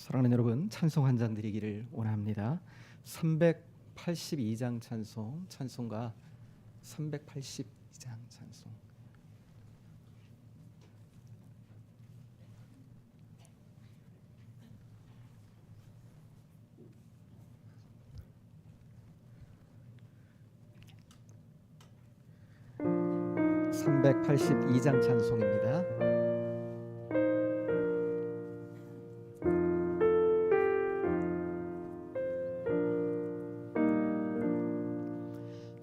사랑하는 여러분, 찬송 한 장 드리기를 원합니다. 382장 찬송가 382장 찬송. (382장) 찬송입니다.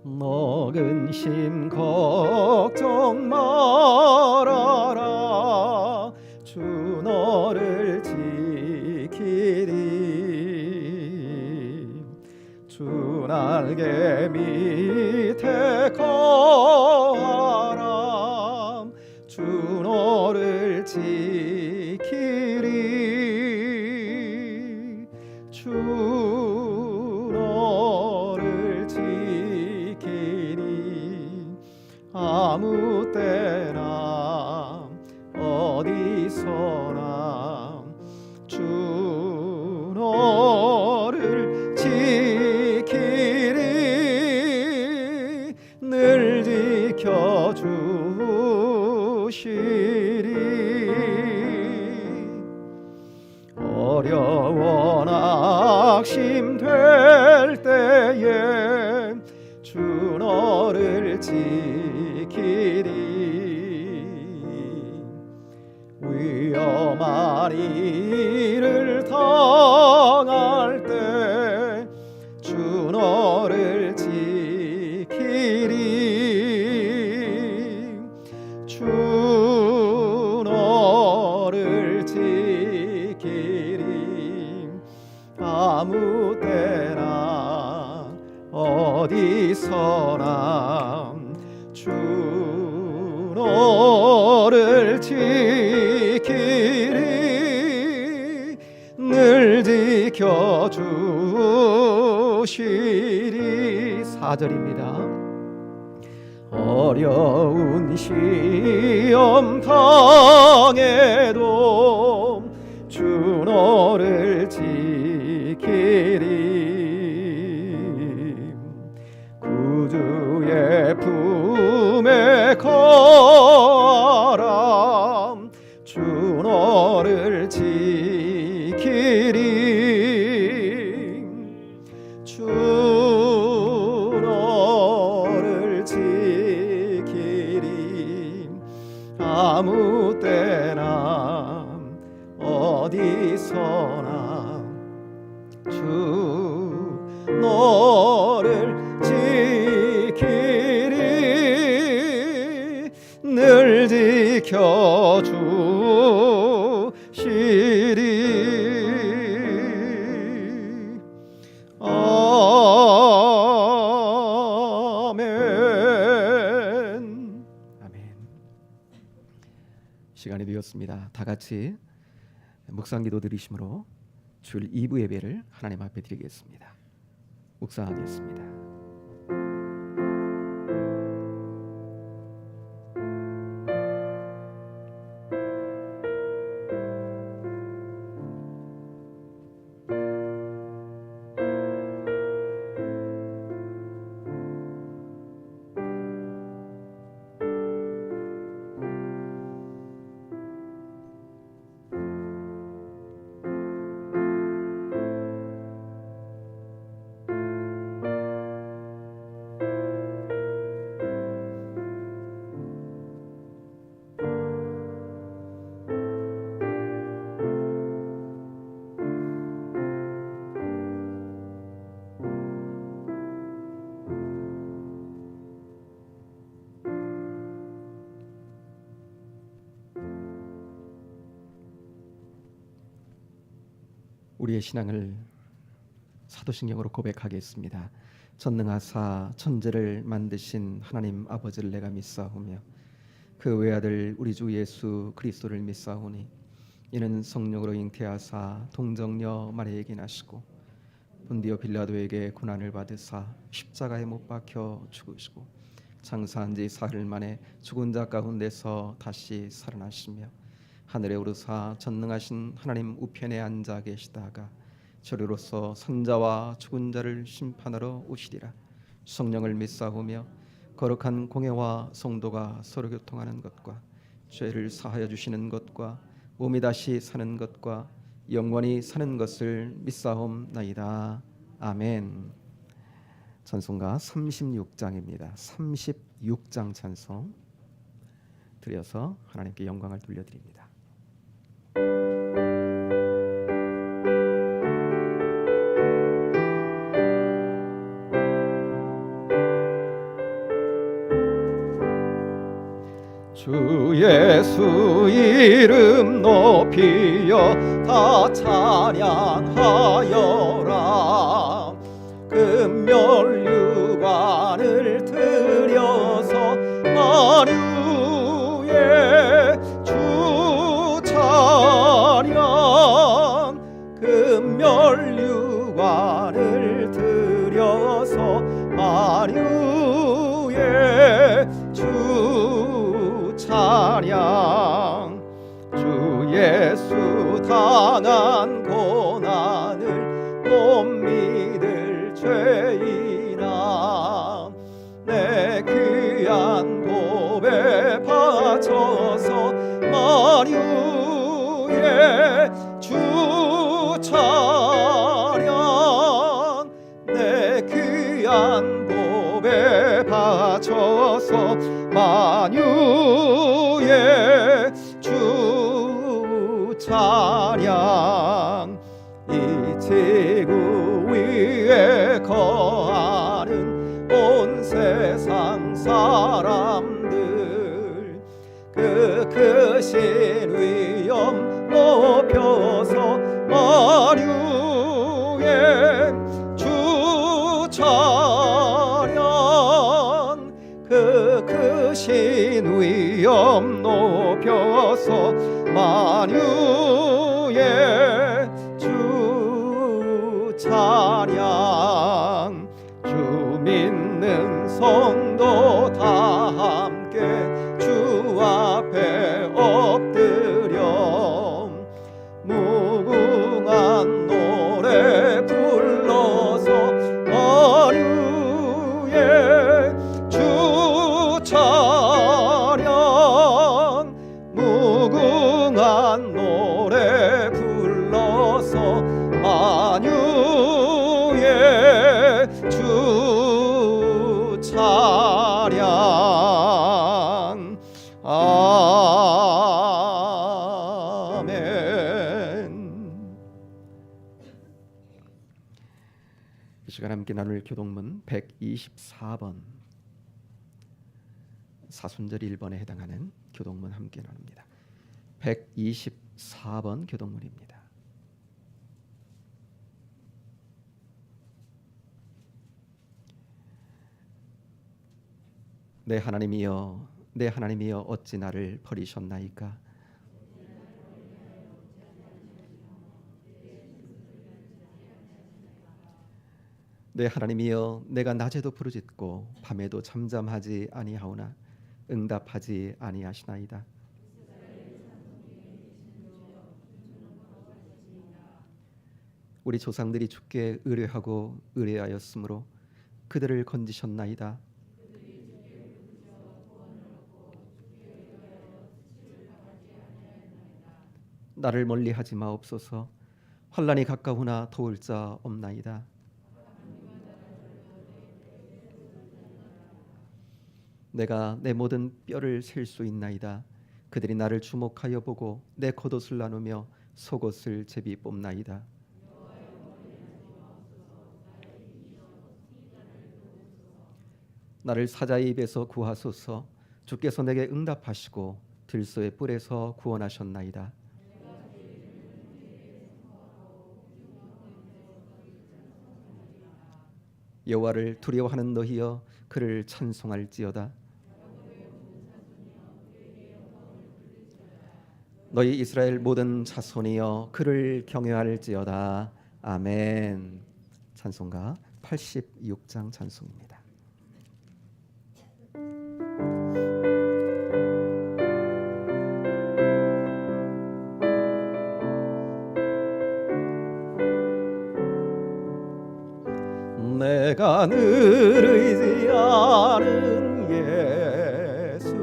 너 근심 걱정 말아라. 주 너를 지키리. 주 날개 밑에 거하라. 주 너를 지키리. 주 너를 지키리. 아무 때나 어디서나 주 너를 지키리. 늘 지켜주시리. 어려워 낙심될 때에 주 너를 지키리. 위험한 일을 당할 때 주 너를 지키리. 주 너를 지키리. 아무 때나 어디서나 주 너를 지키리. 늘 지켜주시리. 4절입니다. 어려운 시험 당해도 주 너를 지키리. 구주의 품에 거하라. 주 너를 지키리. 주 너를 지키리. 아무 때나 어디서나 주 너를 지키리. 늘 지켜주시리. 아멘. 아멘. 시간이 되었습니다. 다 같이 묵상기도 드리심으로 주일 2부 예배를 하나님 앞에 드리겠습니다. 묵상하겠습니다. 우리의 신앙을 사도신경으로 고백하겠습니다. 전능하사 천지를 만드신 하나님 아버지를 내가 믿사오며 그 외아들 우리 주 예수 그리스도를 믿사오니 이는 성령으로 잉태하사 동정녀 마리아에게 나시고 본디오 빌라도에게 고난을 받으사 십자가에 못 박혀 죽으시고 장사한 지 사흘 만에 죽은 자 가운데서 다시 살아나시며 하늘에 오르사 전능하신 하나님 우편에 앉아 계시다가 저리로서 선자와 죽은 자를 심판하러 오시리라. 성령을 믿사오며 거룩한 공회와 성도가 서로 교통하는 것과 죄를 사하여 주시는 것과 몸이 다시 사는 것과 영원히 사는 것을 믿사옵나이다. 아멘. 찬송가 36장입니다. 36장 찬송 드려서 하나님께 영광을 돌려드립니다. 주 예수 이름 높이여 다 찬양하여라. 금멸류관을 들여서 마류의 주 찬양. 금멸류관을 들여서 마류의 주 찬양. 주 예수 당한 고난을 못 믿을 죄인아, 내 귀한 보배 바쳐서 마류의 주 찬양. 내 귀한 보배 바쳐서 만유의 주 찬양. 이 지구 위에 거하는 온 세상 사람들, 그 크신 위엄 높여서 마류의 주 찬양. 그 크신 위엄 높여서 만유의 주 찬양. 주 믿는 성도 다 함께 주 앞에 엎드려 무궁한 노래 불러서 마류의 주 찬양. 무궁한 노래 불러서 만유의 주 찬양. 아멘. 이 시간 함께 나눌 교동문 124번 사순절 1번에 해당하는 교동문 함께 나눕니다. 124번 교동문입니다. 내 하나님이여, 내 하나님이여, 어찌 나를 버리셨나이까? 내 하나님이여, 내가 낮에도 부르짖고 밤에도 잠잠하지 아니하오나 응답하지 아니하시나이다. 우리 조상들이 주께 의뢰하고 의뢰하였으므로 그들을 건지셨나이다. 나를 멀리하지 마옵소서. 환난이 가까우나 도울 자 없나이다. 내가 내 모든 뼈를 셀 수 있나이다. 그들이 나를 주목하여 보고 내 겉옷을 나누며 속옷을 제비 뽑나이다. 나를 사자의 입에서 구하소서. 주께서 내게 응답하시고 들소의 뿔에서 구원하셨나이다. 여호와를 두려워하는 너희여, 그를 찬송할지어다. 너희 이스라엘 모든 자손이여, 그를 경외할지어다. 아멘. 찬송가 86장 찬송입니다. 내가 늘 의지하는 예수,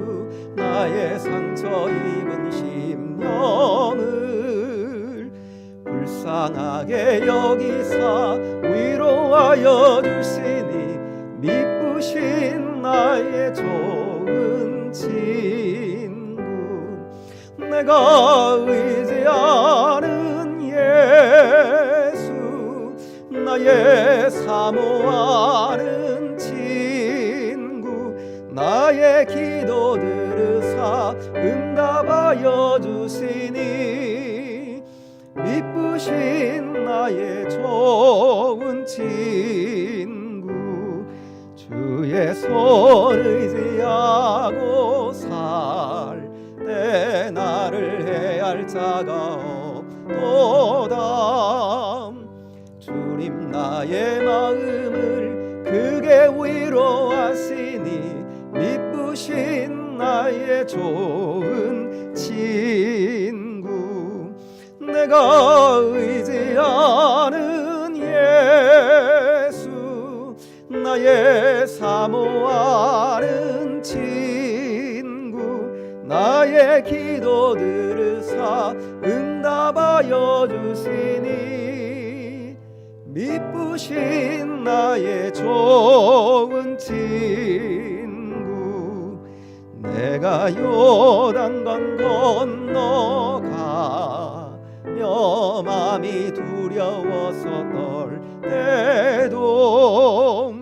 나의 상처 입은 심령을 불쌍하게 여기사 위로하여 주시니, 미쁘신 나의 좋은 친구. 내가 의지하는 예수, 나의 사모하는 친구, 나의 기도 들으사 응답하여 주시니, 미쁘신 나의 좋은 친구. 주의 손 의지하고 살 때 나를 해할 자가 없도다. 주님 나의 마음을 크게 위로하시니, 미쁘신 나의 좋은 친구. 내가 의지하는 예수, 나의 사모하는 친구, 나의 기도 들으사 응답하여 주시니, 미쁘신 나의 좋은 친구. 내가 요단강 건너가며 마음이 두려워서 떨 때도,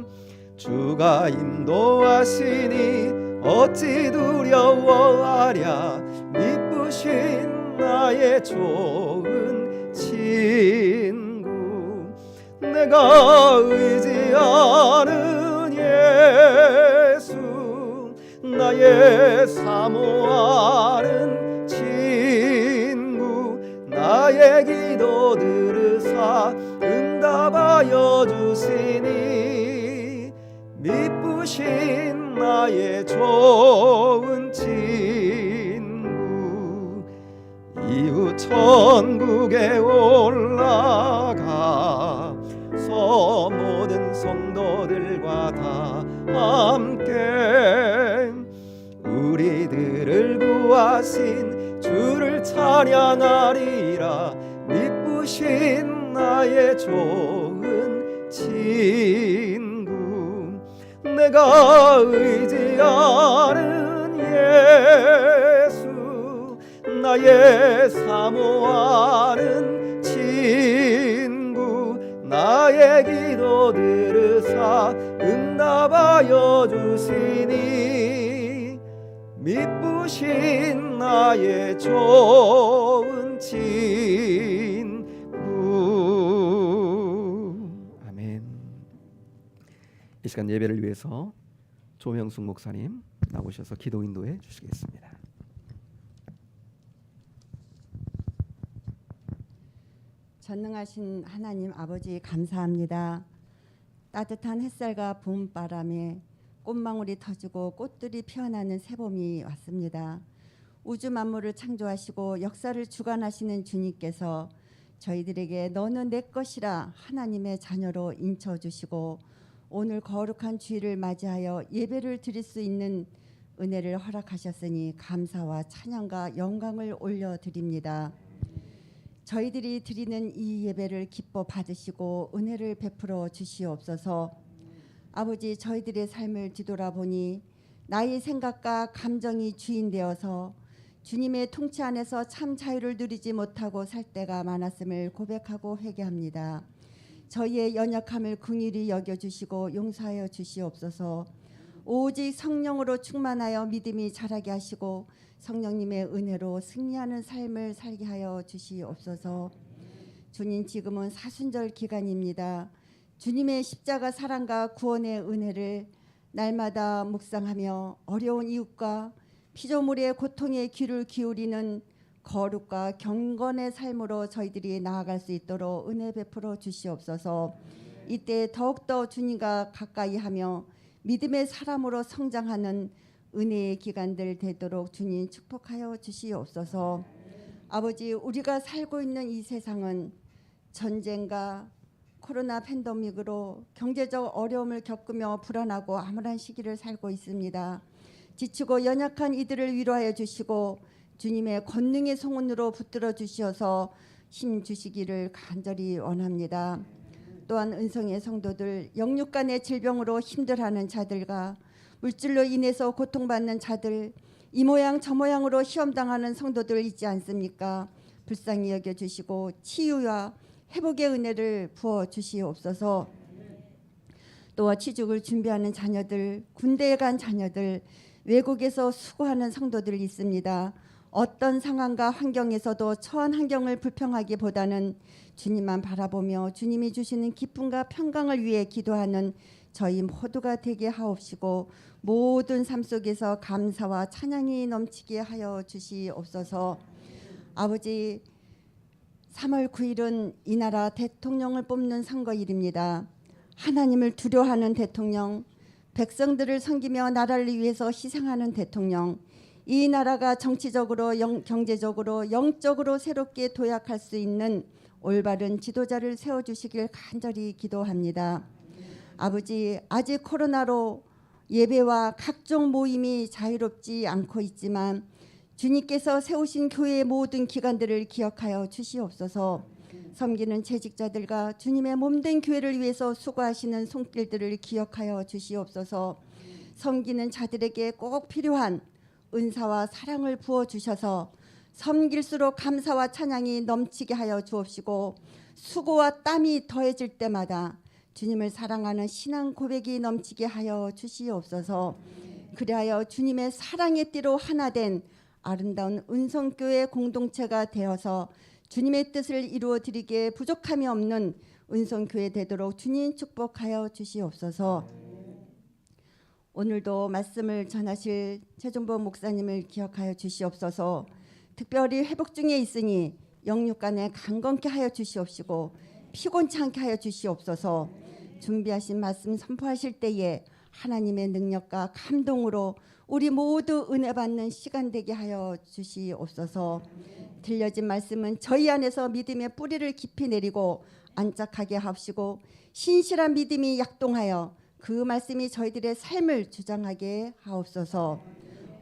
주가 인도하시니 어찌 두려워하랴. 미쁘신 나의 좋은 친구. 내가 의지하는 예수, 나의 사모하는 친구, 나의 기도 들으사 응답하여 주시니, 미쁘신 나의 좋은 친구. 이후 천국에 올라가서 모든 성도들과 다 함께 우리들을 구하신 주를 찬양하리라. 미쁘신 나의 좋은 친구. 내가 의지하는 예수, 나의 사모하는 친구, 나의 기도 들으사 응답하여 주시니, 미쁘신 나의 좋은 친구. 아멘. 이 시간 예배를 위해서 조명숙 목사님 나오셔서 기도 인도해 주시겠습니다. 전능하신 하나님 아버지 감사합니다. 따뜻한 햇살과 봄바람에 꽃망울이 터지고 꽃들이 피어나는 새봄이 왔습니다. 우주 만물을 창조하시고 역사를 주관하시는 주님께서 저희들에게 너는 내 것이라 하나님의 자녀로 인쳐주시고 오늘 거룩한 주일을 맞이하여 예배를 드릴 수 있는 은혜를 허락하셨으니 감사와 찬양과 영광을 올려드립니다. 저희들이 드리는 이 예배를 기뻐 받으시고 은혜를 베풀어 주시옵소서. 아버지, 저희들의 삶을 뒤돌아보니 나의 생각과 감정이 주인 되어서 주님의 통치 안에서 참 자유를 누리지 못하고 살 때가 많았음을 고백하고 회개합니다. 저희의 연약함을 긍휼히 여겨주시고 용서하여 주시옵소서. 오직 성령으로 충만하여 믿음이 자라게 하시고 성령님의 은혜로 승리하는 삶을 살게 하여 주시옵소서. 주님, 지금은 사순절 기간입니다. 주님의 십자가 사랑과 구원의 은혜를 날마다 묵상하며 어려운 이웃과 피조물의 고통에 귀를 기울이는 거룩과 경건의 삶으로 저희들이 나아갈 수 있도록 은혜 베풀어 주시옵소서. 이때 더욱더 주님과 가까이하며 믿음의 사람으로 성장하는 은혜의 기간들 되도록 주님 축복하여 주시옵소서. 아버지, 우리가 살고 있는 이 세상은 전쟁과 코로나 팬데믹으로 경제적 어려움을 겪으며 불안하고 암울한 시기를 살고 있습니다. 지치고 연약한 이들을 위로하여 주시고 주님의 권능의 성원으로 붙들어 주시어서 힘 주시기를 간절히 원합니다. 또한 은성의 성도들, 영육 간의 질병으로 힘들어하는 자들과 물질로 인해서 고통받는 자들, 이 모양 저 모양으로 시험당하는 성도들 있지 않습니까? 불쌍히 여겨주시고 치유와 회복의 은혜를 부어 주시옵소서. 또한 취직을 준비하는 자녀들, 군대에 간 자녀들, 외국에서 수고하는 성도들 있습니다. 어떤 상황과 환경에서도 처한 환경을 불평하기보다는 주님만 바라보며 주님이 주시는 기쁨과 평강을 위해 기도하는 저희 모두가 되게 하옵시고 모든 삶 속에서 감사와 찬양이 넘치게 하여 주시옵소서. 아버지, 3월 9일은 이 나라 대통령을 뽑는 선거일입니다. 하나님을 두려워하는 대통령, 백성들을 섬기며 나라를 위해서 희생하는 대통령, 이 나라가 정치적으로, 경제적으로, 영적으로 새롭게 도약할 수 있는 올바른 지도자를 세워주시길 간절히 기도합니다. 아버지, 아직 코로나로 예배와 각종 모임이 자유롭지 않고 있지만 주님께서 세우신 교회의 모든 기관들을 기억하여 주시옵소서. 섬기는 재직자들과 주님의 몸된 교회를 위해서 수고하시는 손길들을 기억하여 주시옵소서. 섬기는 자들에게 꼭 필요한 은사와 사랑을 부어 주셔서 섬길수록 감사와 찬양이 넘치게 하여 주옵시고 수고와 땀이 더해질 때마다 주님을 사랑하는 신앙 고백이 넘치게 하여 주시옵소서. 그리하여 주님의 사랑의 띠로 하나 된 아름다운 은성교회 공동체가 되어서 주님의 뜻을 이루어 드리기에 부족함이 없는 은성교회 되도록 주님 축복하여 주시옵소서. 오늘도 말씀을 전하실 최종보 목사님을 기억하여 주시옵소서. 특별히 회복 중에 있으니 영육간에 강건케 하여 주시옵시고 피곤치 않게 하여 주시옵소서. 준비하신 말씀 선포하실 때에 하나님의 능력과 감동으로 우리 모두 은혜 받는 시간 되게 하여 주시옵소서. 들려진 말씀은 저희 안에서 믿음의 뿌리를 깊이 내리고 안착하게 하옵시고 신실한 믿음이 약동하여 그 말씀이 저희들의 삶을 주장하게 하옵소서.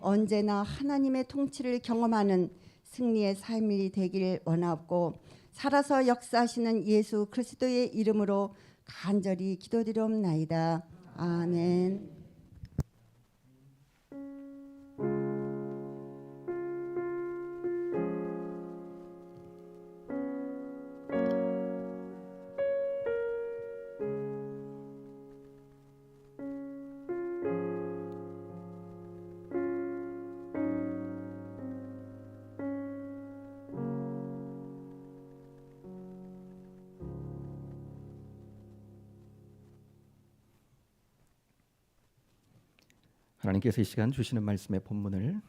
언제나 하나님의 통치를 경험하는 승리의 삶이 되길 원하옵고 살아서 역사하시는 예수 그리스도의 이름으로 간절히 기도드리옵나이다. 아멘. 하나님께서 이 시간 주시는 말씀의 본문을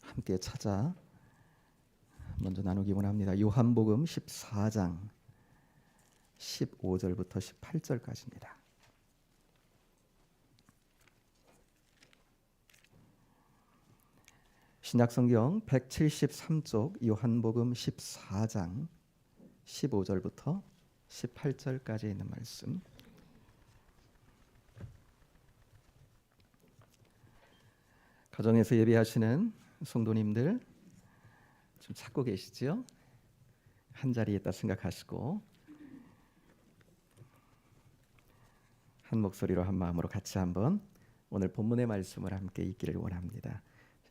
함께 찾아 먼저 나누기 원합니다. 요한복음 14장 15절부터 18절까지입니다. 신약성경 173쪽 요한복음 14장 15절부터 18절까지 있는 말씀. 가정에서 예배하시는 성도님들 좀 찾고 계시죠? 한 자리에 있다 생각하시고 한 목소리로 한 마음으로 같이 한번 오늘 본문의 말씀을 함께 읽기를 원합니다.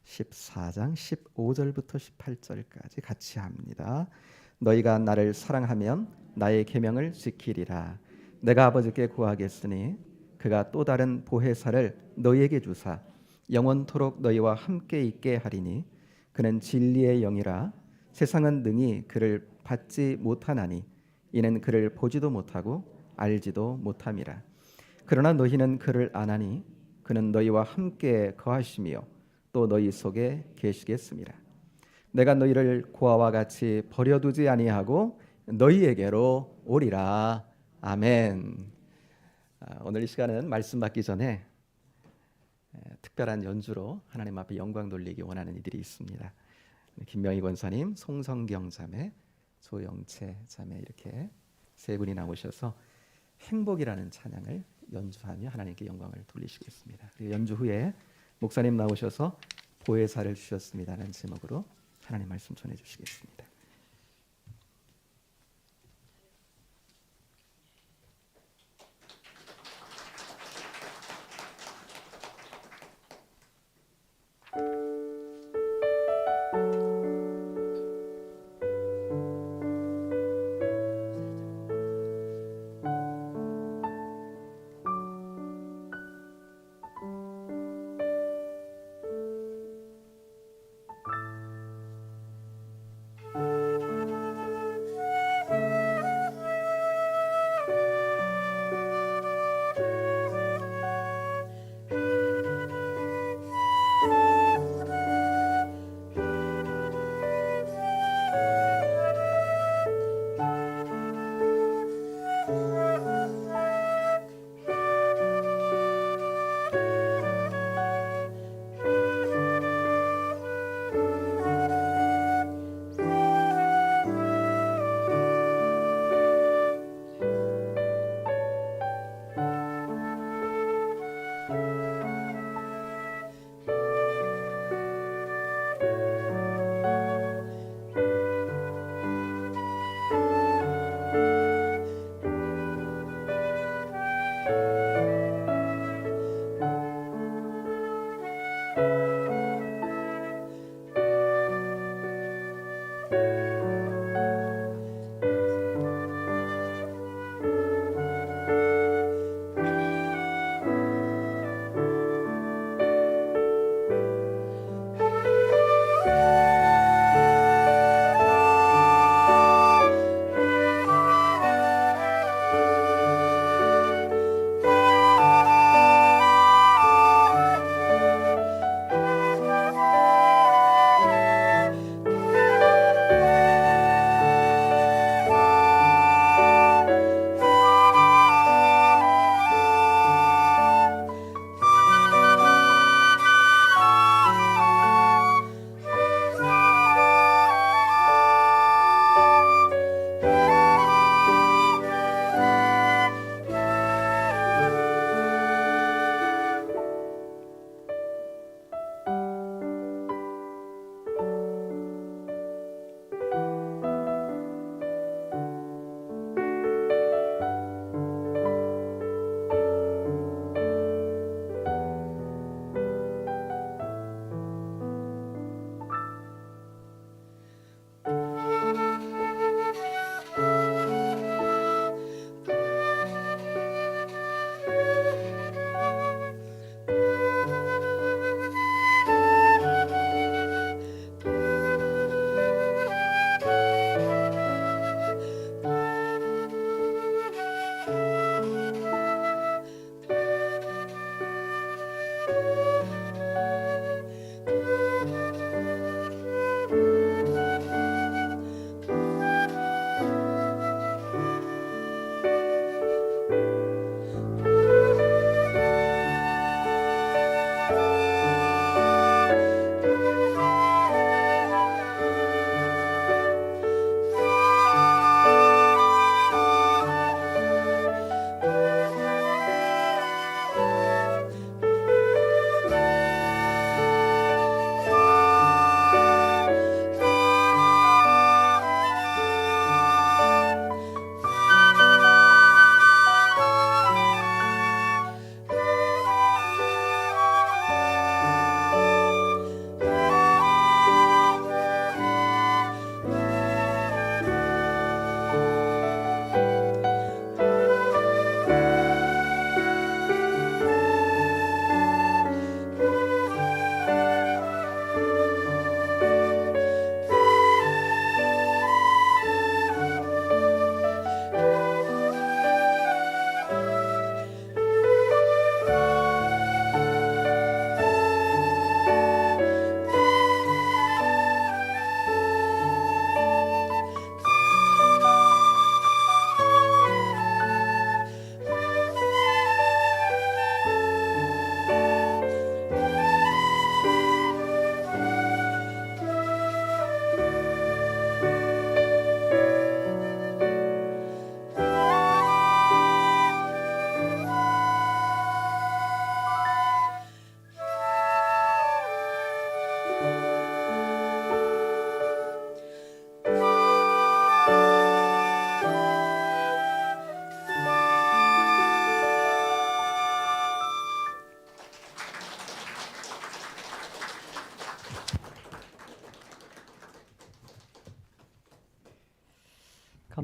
14장 15절부터 18절까지 같이 합니다. 너희가 나를 사랑하면 나의 계명을 지키리라. 내가 아버지께 구하겠으니 그가 또 다른 보혜사를 너희에게 주사 영원토록 너희와 함께 있게 하리니 그는 진리의 영이라. 세상은 능히 그를 받지 못하나니 이는 그를 보지도 못하고 알지도 못함이라. 그러나 너희는 그를 아나니 그는 너희와 함께 거하시며 또 너희 속에 계시겠습니다. 내가 너희를 고아와 같이 버려두지 아니하고 너희에게로 오리라. 아멘. 오늘 이 시간은 말씀 받기 전에 특별한 연주로 하나님 앞에 영광 돌리기 원하는 이들이 있습니다. 김명희 권사님, 송성경 자매, 조영채 자매 이렇게 세 분이 나오셔서 행복이라는 찬양을 연주하며 하나님께 영광을 돌리시겠습니다. 그리고 연주 후에 목사님 나오셔서 보혜사를 주셨습니다라는 제목으로 하나님 말씀 전해 주시겠습니다.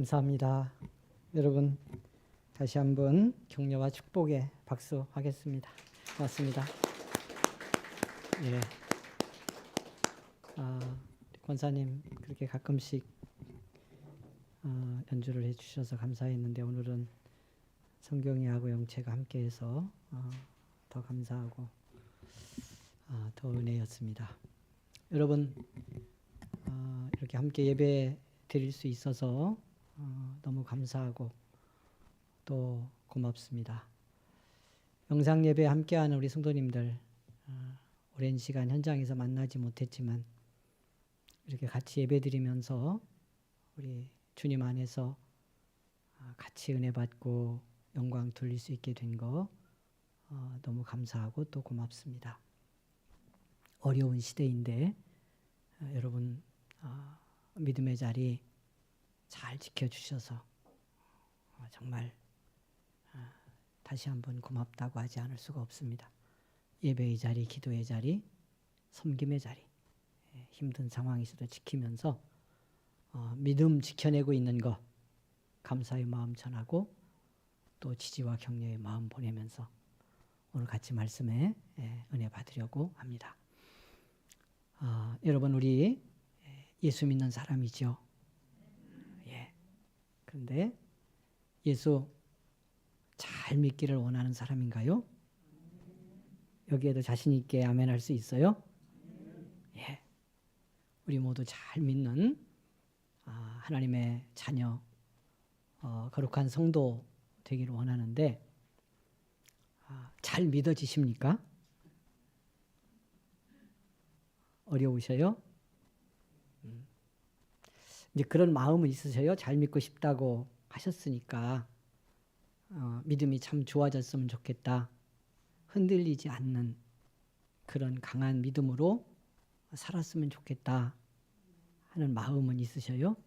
감사합니다. 여러분 다시 한번 격려와 축복의 박수 하겠습니다. 고맙습니다. 예. 권사님 그렇게 가끔씩 연주를 해주셔서 감사했는데 오늘은 성경이하고 영채가 함께해서 더 감사하고 더 은혜였습니다. 여러분 이렇게 함께 예배 드릴 수 있어서 너무 감사하고 또 고맙습니다. 영상 예배 함께하는 우리 성도님들 오랜 시간 현장에서 만나지 못했지만 이렇게 같이 예배 드리면서 우리 주님 안에서 같이 은혜 받고 영광 돌릴 수 있게 된 거 너무 감사하고 또 고맙습니다. 어려운 시대인데 여러분 믿음의 자리 잘 지켜주셔서 정말 다시 한번 고맙다고 하지 않을 수가 없습니다. 예배의 자리, 기도의 자리, 섬김의 자리 힘든 상황에서도 지키면서 믿음 지켜내고 있는 거 감사의 마음 전하고 또 지지와 격려의 마음 보내면서 오늘 같이 말씀에 은혜 받으려고 합니다. 여러분 우리 예수 믿는 사람이죠. 예. 그런데 예수 잘 믿기를 원하는 사람인가요? 여기에도 자신 있게 아멘할 수 있어요? 예. 우리 모두 잘 믿는 하나님의 자녀, 거룩한 성도 되기를 원하는데 잘 믿어지십니까? 어려우셔요? 이제 그런 마음은 있으셔요? 잘 믿고 싶다고 하셨으니까 믿음이 참 좋아졌으면 좋겠다. 흔들리지 않는 그런 강한 믿음으로 살았으면 좋겠다 하는 마음은 있으셔요?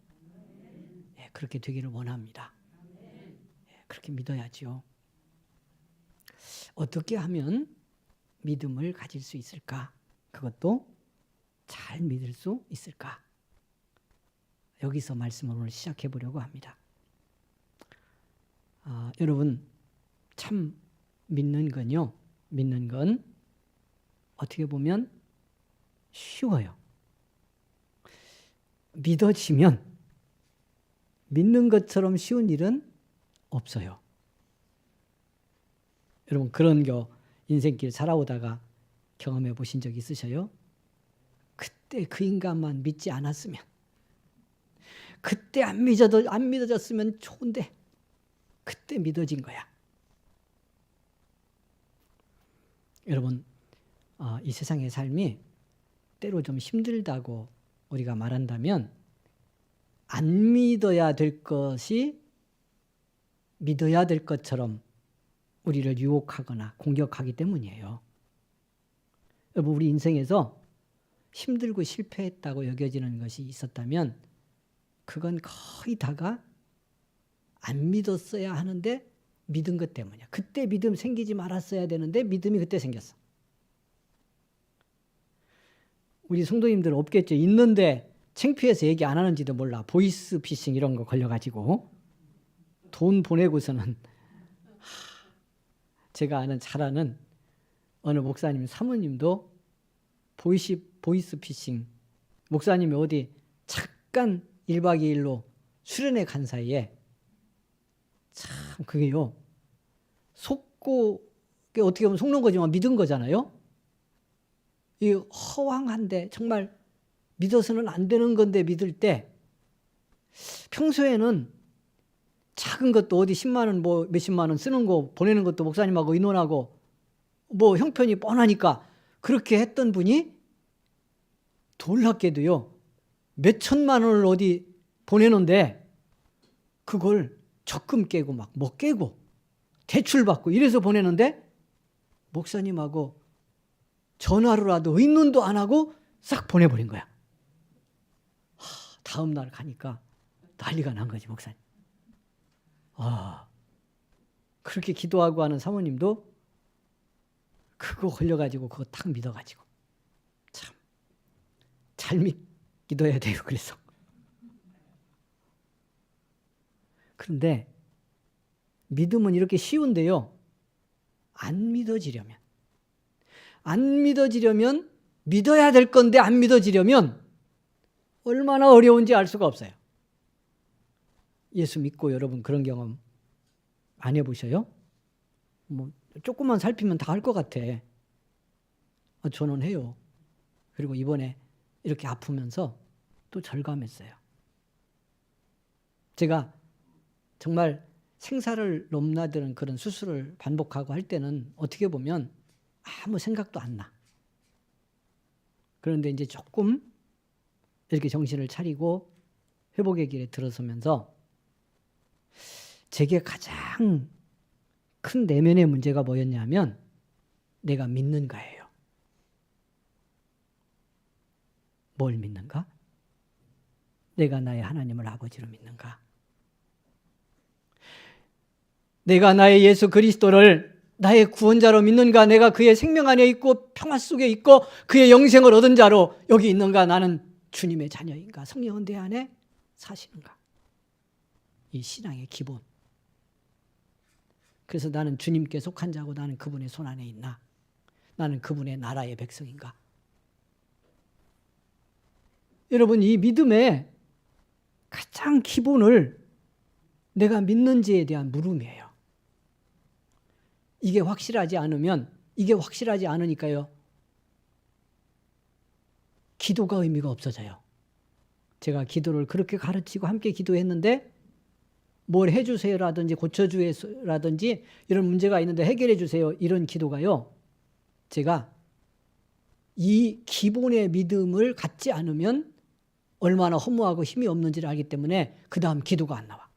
예, 그렇게 되기를 원합니다. 예, 그렇게 믿어야죠. 어떻게 하면 믿음을 가질 수 있을까? 그것도 잘 믿을 수 있을까? 여기서 말씀을 오늘 시작해 보려고 합니다. 여러분 참 믿는 건 어떻게 보면 쉬워요. 믿어지면 믿는 것처럼 쉬운 일은 없어요. 여러분 그런 거 인생길 살아오다가 경험해 보신 적 있으셔요? 그때 그 인간만 믿지 않았으면, 그때 안 믿어졌으면 좋은데 그때 믿어진 거야. 여러분 이 세상의 삶이 때로 좀 힘들다고 우리가 말한다면 안 믿어야 될 것이 믿어야 될 것처럼 우리를 유혹하거나 공격하기 때문이에요. 여러분 우리 인생에서 힘들고 실패했다고 여겨지는 것이 있었다면 그건 거의 다가 안 믿었어야 하는데 믿은 것 때문이야. 그때 믿음 생기지 말았어야 되는데 믿음이 그때 생겼어. 우리 성도님들 없겠죠. 있는데 창피해서 얘기 안 하는지도 몰라. 보이스 피싱 이런 거 걸려가지고 돈 보내고서는 제가 잘 아는 어느 목사님 사모님도 보이스 피싱 목사님이 어디 잠깐 1박 2일로 수련회 간 사이에 참 그게요 속고 어떻게 보면 속는 거지만 믿은 거잖아요. 이 허황한데 정말 믿어서는 안 되는 건데 믿을 때 평소에는 작은 것도 어디 10만 원 뭐 몇십만 원 쓰는 거 보내는 것도 목사님하고 의논하고 뭐 형편이 뻔하니까 그렇게 했던 분이 놀랍게도요 몇 천만 원을 어디 보내는데 그걸 적금 깨고 막 뭐 깨고 대출 받고 이래서 보내는데 목사님하고 전화로라도 의논도 안 하고 싹 보내버린 거야. 다음 날 가니까 난리가 난 거지 목사님. 그렇게 기도하고 하는 사모님도 그거 걸려가지고 그거 딱 믿어가지고 참 잘 믿어야 돼요. 그래서 그런데 믿음은 이렇게 쉬운데요. 안 믿어지려면 믿어야 될 건데 안 믿어지려면 얼마나 어려운지 알 수가 없어요. 예수 믿고 여러분 그런 경험 안 해보셔요? 뭐 조금만 살피면 다 할 것 같아. 저는 해요. 그리고 이번에 이렇게 아프면서 또 절감했어요. 제가 정말 생사를 넘나드는 그런 수술을 반복하고 할 때는 어떻게 보면 아무 생각도 안 나. 그런데 이제 조금 이렇게 정신을 차리고 회복의 길에 들어서면서 제게 가장 큰 내면의 문제가 뭐였냐면 내가 믿는가예요. 뭘 믿는가? 내가 나의 하나님을 아버지로 믿는가? 내가 나의 예수 그리스도를 나의 구원자로 믿는가? 내가 그의 생명 안에 있고 평화 속에 있고 그의 영생을 얻은 자로 여기 있는가? 나는 주님의 자녀인가? 성령은 내 안에 사시는가? 이 신앙의 기본. 그래서 나는 주님께 속한 자고 나는 그분의 손 안에 있나? 나는 그분의 나라의 백성인가? 여러분, 이 믿음의 가장 기본을 내가 믿는지에 대한 물음이에요. 이게 확실하지 않으니까요. 기도가 의미가 없어져요. 제가 기도를 그렇게 가르치고 함께 기도했는데 뭘 해주세요라든지 고쳐주세요라든지 이런 문제가 있는데 해결해 주세요. 이런 기도가요. 제가 이 기본의 믿음을 갖지 않으면 얼마나 허무하고 힘이 없는지를 알기 때문에 그 다음 기도가 안 나와.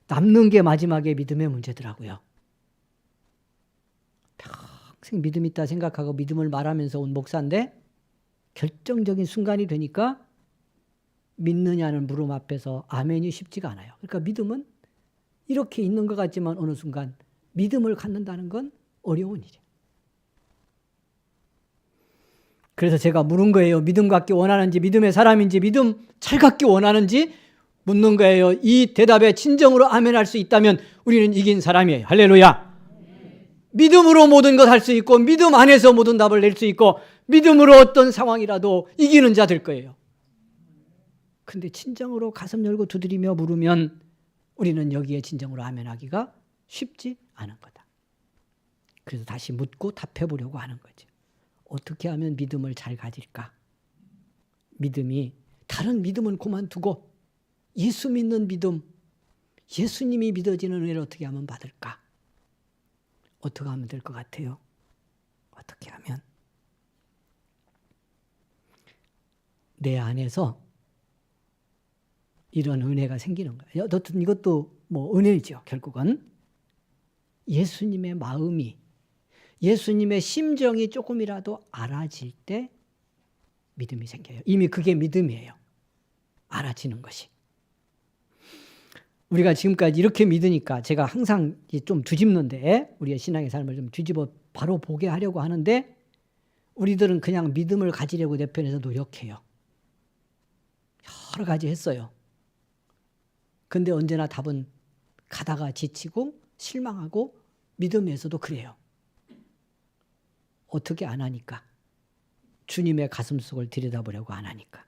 남는 게 마지막에 믿음의 문제더라고요. 평생 믿음 있다 생각하고 믿음을 말하면서 온 목사인데 결정적인 순간이 되니까 믿느냐는 물음 앞에서 아멘이 쉽지가 않아요. 그러니까 믿음은 이렇게 있는 것 같지만 어느 순간 믿음을 갖는다는 건 어려운 일이에요. 그래서 제가 물은 거예요. 믿음 갖기 원하는지, 믿음의 사람인지, 믿음 잘 갖기 원하는지 묻는 거예요. 이 대답에 진정으로 아멘할 수 있다면 우리는 이긴 사람이에요. 할렐루야. 믿음으로 모든 것 할 수 있고 믿음 안에서 모든 답을 낼 수 있고 믿음으로 어떤 상황이라도 이기는 자 될 거예요. 근데 진정으로 가슴 열고 두드리며 물으면 우리는 여기에 진정으로 아멘하기가 쉽지 않은 거다. 그래서 다시 묻고 답해 보려고 하는 거죠. 어떻게 하면 믿음을 잘 가질까? 믿음이 다른 믿음은 그만두고 예수 믿는 믿음, 예수님이 믿어지는 은혜를 어떻게 하면 받을까? 어떻게 하면 될 것 같아요? 어떻게 하면? 내 안에서 이런 은혜가 생기는 거예요. 어쨌든 이것도 뭐 은혜죠. 결국은 예수님의 마음이, 예수님의 심정이 조금이라도 알아질 때 믿음이 생겨요. 이미 그게 믿음이에요. 알아지는 것이. 우리가 지금까지 이렇게 믿으니까 제가 항상 좀 뒤집는데 우리의 신앙의 삶을 좀 뒤집어 바로 보게 하려고 하는데 우리들은 그냥 믿음을 가지려고 내 편에서 노력해요. 여러 가지 했어요. 근데 언제나 답은 가다가 지치고 실망하고 믿음에서도 그래요. 어떻게 안 하니까. 주님의 가슴 속을 들여다보려고 안 하니까.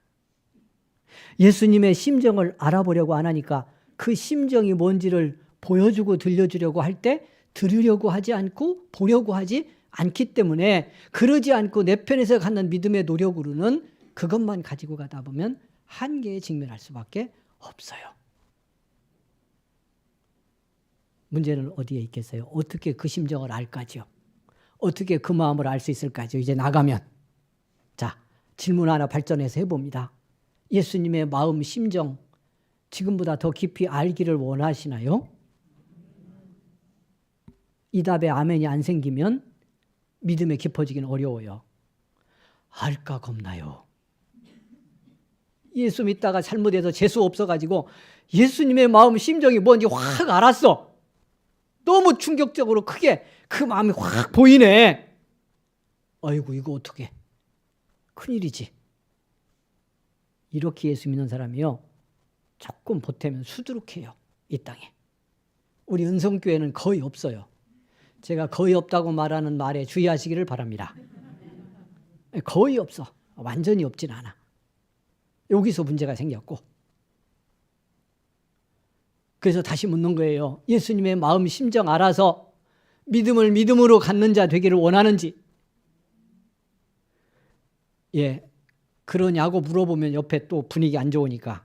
예수님의 심정을 알아보려고 안 하니까 그 심정이 뭔지를 보여주고 들려주려고 할 때 들으려고 하지 않고 보려고 하지 않기 때문에 그러지 않고 내 편에서 갖는 믿음의 노력으로는 그것만 가지고 가다 보면 한계에 직면할 수밖에 없어요. 문제는 어디에 있겠어요? 어떻게 그 심정을 알까지요? 어떻게 그 마음을 알 수 있을까지요? 이제 나가면. 자, 질문 하나 발전해서 해봅니다. 예수님의 마음, 심정 지금보다 더 깊이 알기를 원하시나요? 이 답에 아멘이 안 생기면 믿음에 깊어지기는 어려워요. 알까 겁나요. 예수 믿다가 잘못해서 재수 없어가지고 예수님의 마음, 심정이 뭔지 확 알았어. 너무 충격적으로 크게 그 마음이 확 보이네. 아이고 이거 어떡해. 큰일이지. 이렇게 예수 믿는 사람이요, 조금 보태면 수두룩해요. 이 땅에. 우리 은성교회는 거의 없어요. 제가 거의 없다고 말하는 말에 주의하시기를 바랍니다. 거의 없어. 완전히 없진 않아. 여기서 문제가 생겼고. 그래서 다시 묻는 거예요. 예수님의 마음 심정 알아서 믿음을 믿음으로 갖는 자 되기를 원하는지. 예, 그러냐고 물어보면 옆에 또 분위기 안 좋으니까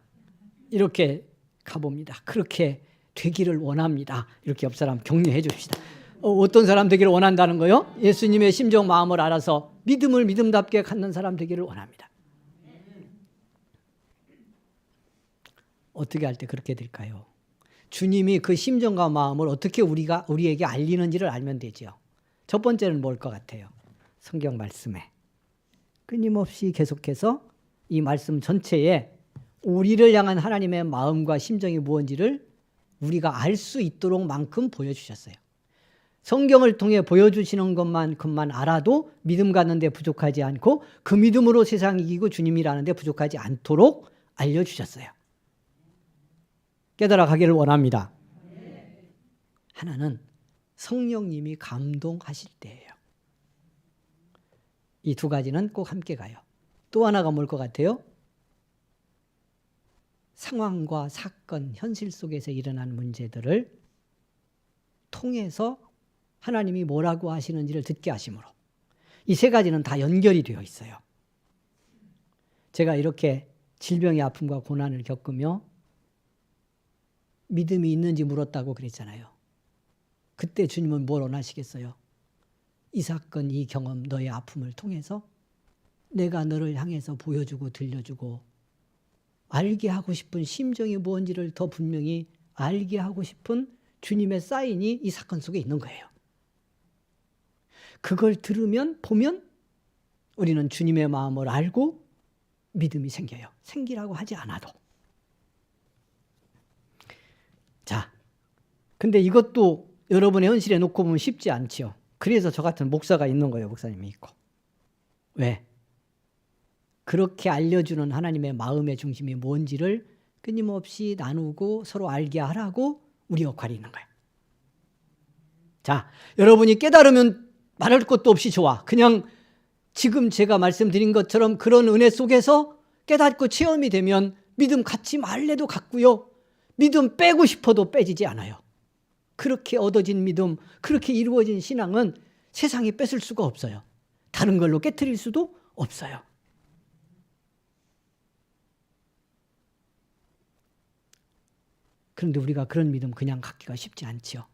이렇게 가봅니다. 그렇게 되기를 원합니다. 이렇게 옆 사람 격려해 줍시다. 어떤 사람 되기를 원한다는 거요? 예수님의 심정 마음을 알아서 믿음을 믿음답게 갖는 사람 되기를 원합니다. 어떻게 할 때 그렇게 될까요? 주님이 그 심정과 마음을 어떻게 우리에게 알리는지를 알면 되죠. 첫 번째는 뭘 것 같아요? 성경 말씀에 끊임없이 계속해서 이 말씀 전체에 우리를 향한 하나님의 마음과 심정이 무엇인지를 우리가 알 수 있도록 만큼 보여주셨어요. 성경을 통해 보여주시는 것만큼만 알아도 믿음 갖는 데 부족하지 않고 그 믿음으로 세상 이기고 주님이라는 데 부족하지 않도록 알려주셨어요. 깨달아 가기를 원합니다. 하나는 성령님이 감동하실 때예요. 이 두 가지는 꼭 함께 가요. 또 하나가 뭘 것 같아요? 상황과 사건, 현실 속에서 일어난 문제들을 통해서 하나님이 뭐라고 하시는지를 듣게 하심으로. 이 세 가지는 다 연결이 되어 있어요. 제가 이렇게 질병의 아픔과 고난을 겪으며 믿음이 있는지 물었다고 그랬잖아요. 그때 주님은 뭘 원하시겠어요? 이 사건, 이 경험, 너의 아픔을 통해서 내가 너를 향해서 보여주고 들려주고 알게 하고 싶은 심정이 뭔지를 더 분명히 알게 하고 싶은 주님의 사인이 이 사건 속에 있는 거예요. 그걸 들으면 보면 우리는 주님의 마음을 알고 믿음이 생겨요. 생기라고 하지 않아도. 자, 근데 이것도 여러분의 현실에 놓고 보면 쉽지 않지요. 그래서 저 같은 목사가 있는 거예요. 목사님이 있고. 왜? 그렇게 알려주는 하나님의 마음의 중심이 뭔지를 끊임없이 나누고 서로 알게 하라고 우리 역할이 있는 거예요. 자, 여러분이 깨달으면 말할 것도 없이 좋아. 그냥 지금 제가 말씀드린 것처럼 그런 은혜 속에서 깨닫고 체험이 되면 믿음 갖지 말래도 갖고요. 믿음 빼고 싶어도 빼지지 않아요. 그렇게 얻어진 믿음, 그렇게 이루어진 신앙은 세상이 뺏을 수가 없어요. 다른 걸로 깨트릴 수도 없어요. 그런데 우리가 그런 믿음 그냥 갖기가 쉽지 않죠.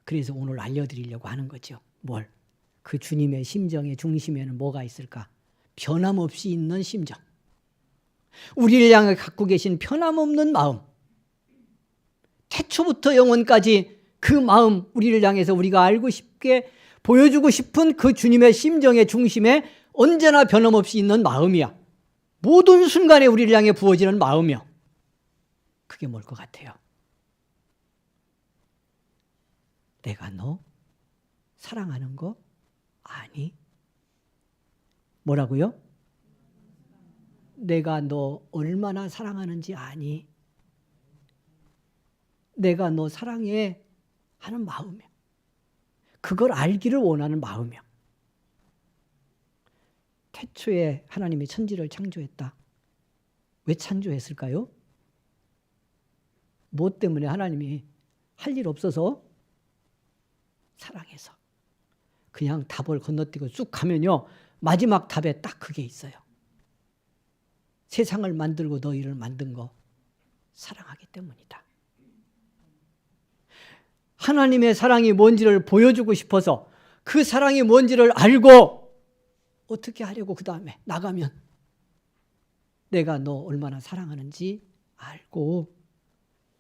그래서 오늘 알려드리려고 하는 거죠. 뭘? 그 주님의 심정의 중심에는 뭐가 있을까? 변함없이 있는 심정. 우리를 향해 갖고 계신 변함없는 마음. 태초부터 영원까지 그 마음, 우리를 향해서 우리가 알고 싶게 보여주고 싶은 그 주님의 심정의 중심에 언제나 변함없이 있는 마음이야. 모든 순간에 우리를 향해 부어지는 마음이야. 그게 뭘 것 같아요? 내가 너 사랑하는 거 아니? 뭐라고요? 내가 너 얼마나 사랑하는지 아니? 내가 너 사랑해 하는 마음이야. 그걸 알기를 원하는 마음이야. 태초에 하나님이 천지를 창조했다. 왜 창조했을까요? 뭐 때문에 하나님이 할 일 없어서? 사랑해서. 그냥 답을 건너뛰고 쭉 가면요. 마지막 답에 딱 그게 있어요. 세상을 만들고 너희를 만든 거 사랑하기 때문이다. 하나님의 사랑이 뭔지를 보여주고 싶어서 그 사랑이 뭔지를 알고 어떻게 하려고 그 다음에 나가면 내가 너 얼마나 사랑하는지 알고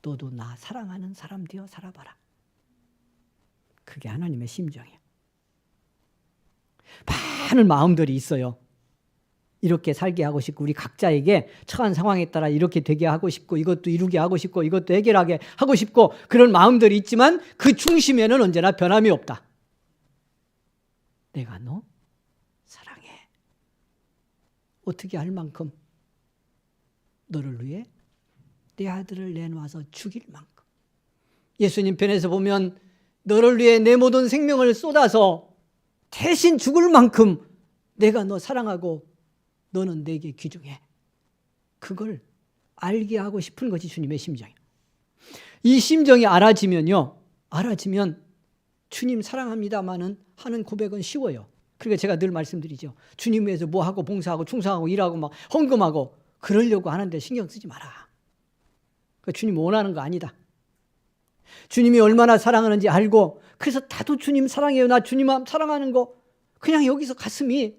너도 나 사랑하는 사람 되어 살아봐라. 그게 하나님의 심정이에요. 많은 마음들이 있어요. 이렇게 살게 하고 싶고 우리 각자에게 처한 상황에 따라 이렇게 되게 하고 싶고 이것도 이루게 하고 싶고 이것도 해결하게 하고 싶고 그런 마음들이 있지만 그 중심에는 언제나 변함이 없다. 내가 너 사랑해. 어떻게 할 만큼 너를 위해 내 아들을 내놓아서 죽일 만큼. 예수님 편에서 보면 너를 위해 내 모든 생명을 쏟아서 대신 죽을 만큼 내가 너 사랑하고 너는 내게 귀중해. 그걸 알게 하고 싶은 것이 주님의 심정이에요. 이 심정이 알아지면 주님 사랑합니다마는 하는 고백은 쉬워요. 그러니까 제가 늘 말씀드리죠. 주님 위해서 뭐하고 봉사하고 충성하고 일하고 막 헌금하고 그러려고 하는데 신경 쓰지 마라. 주님 원하는 거 아니다. 주님이 얼마나 사랑하는지 알고 그래서 나도 주님 사랑해요. 나 주님 사랑하는 거 그냥 여기서 가슴이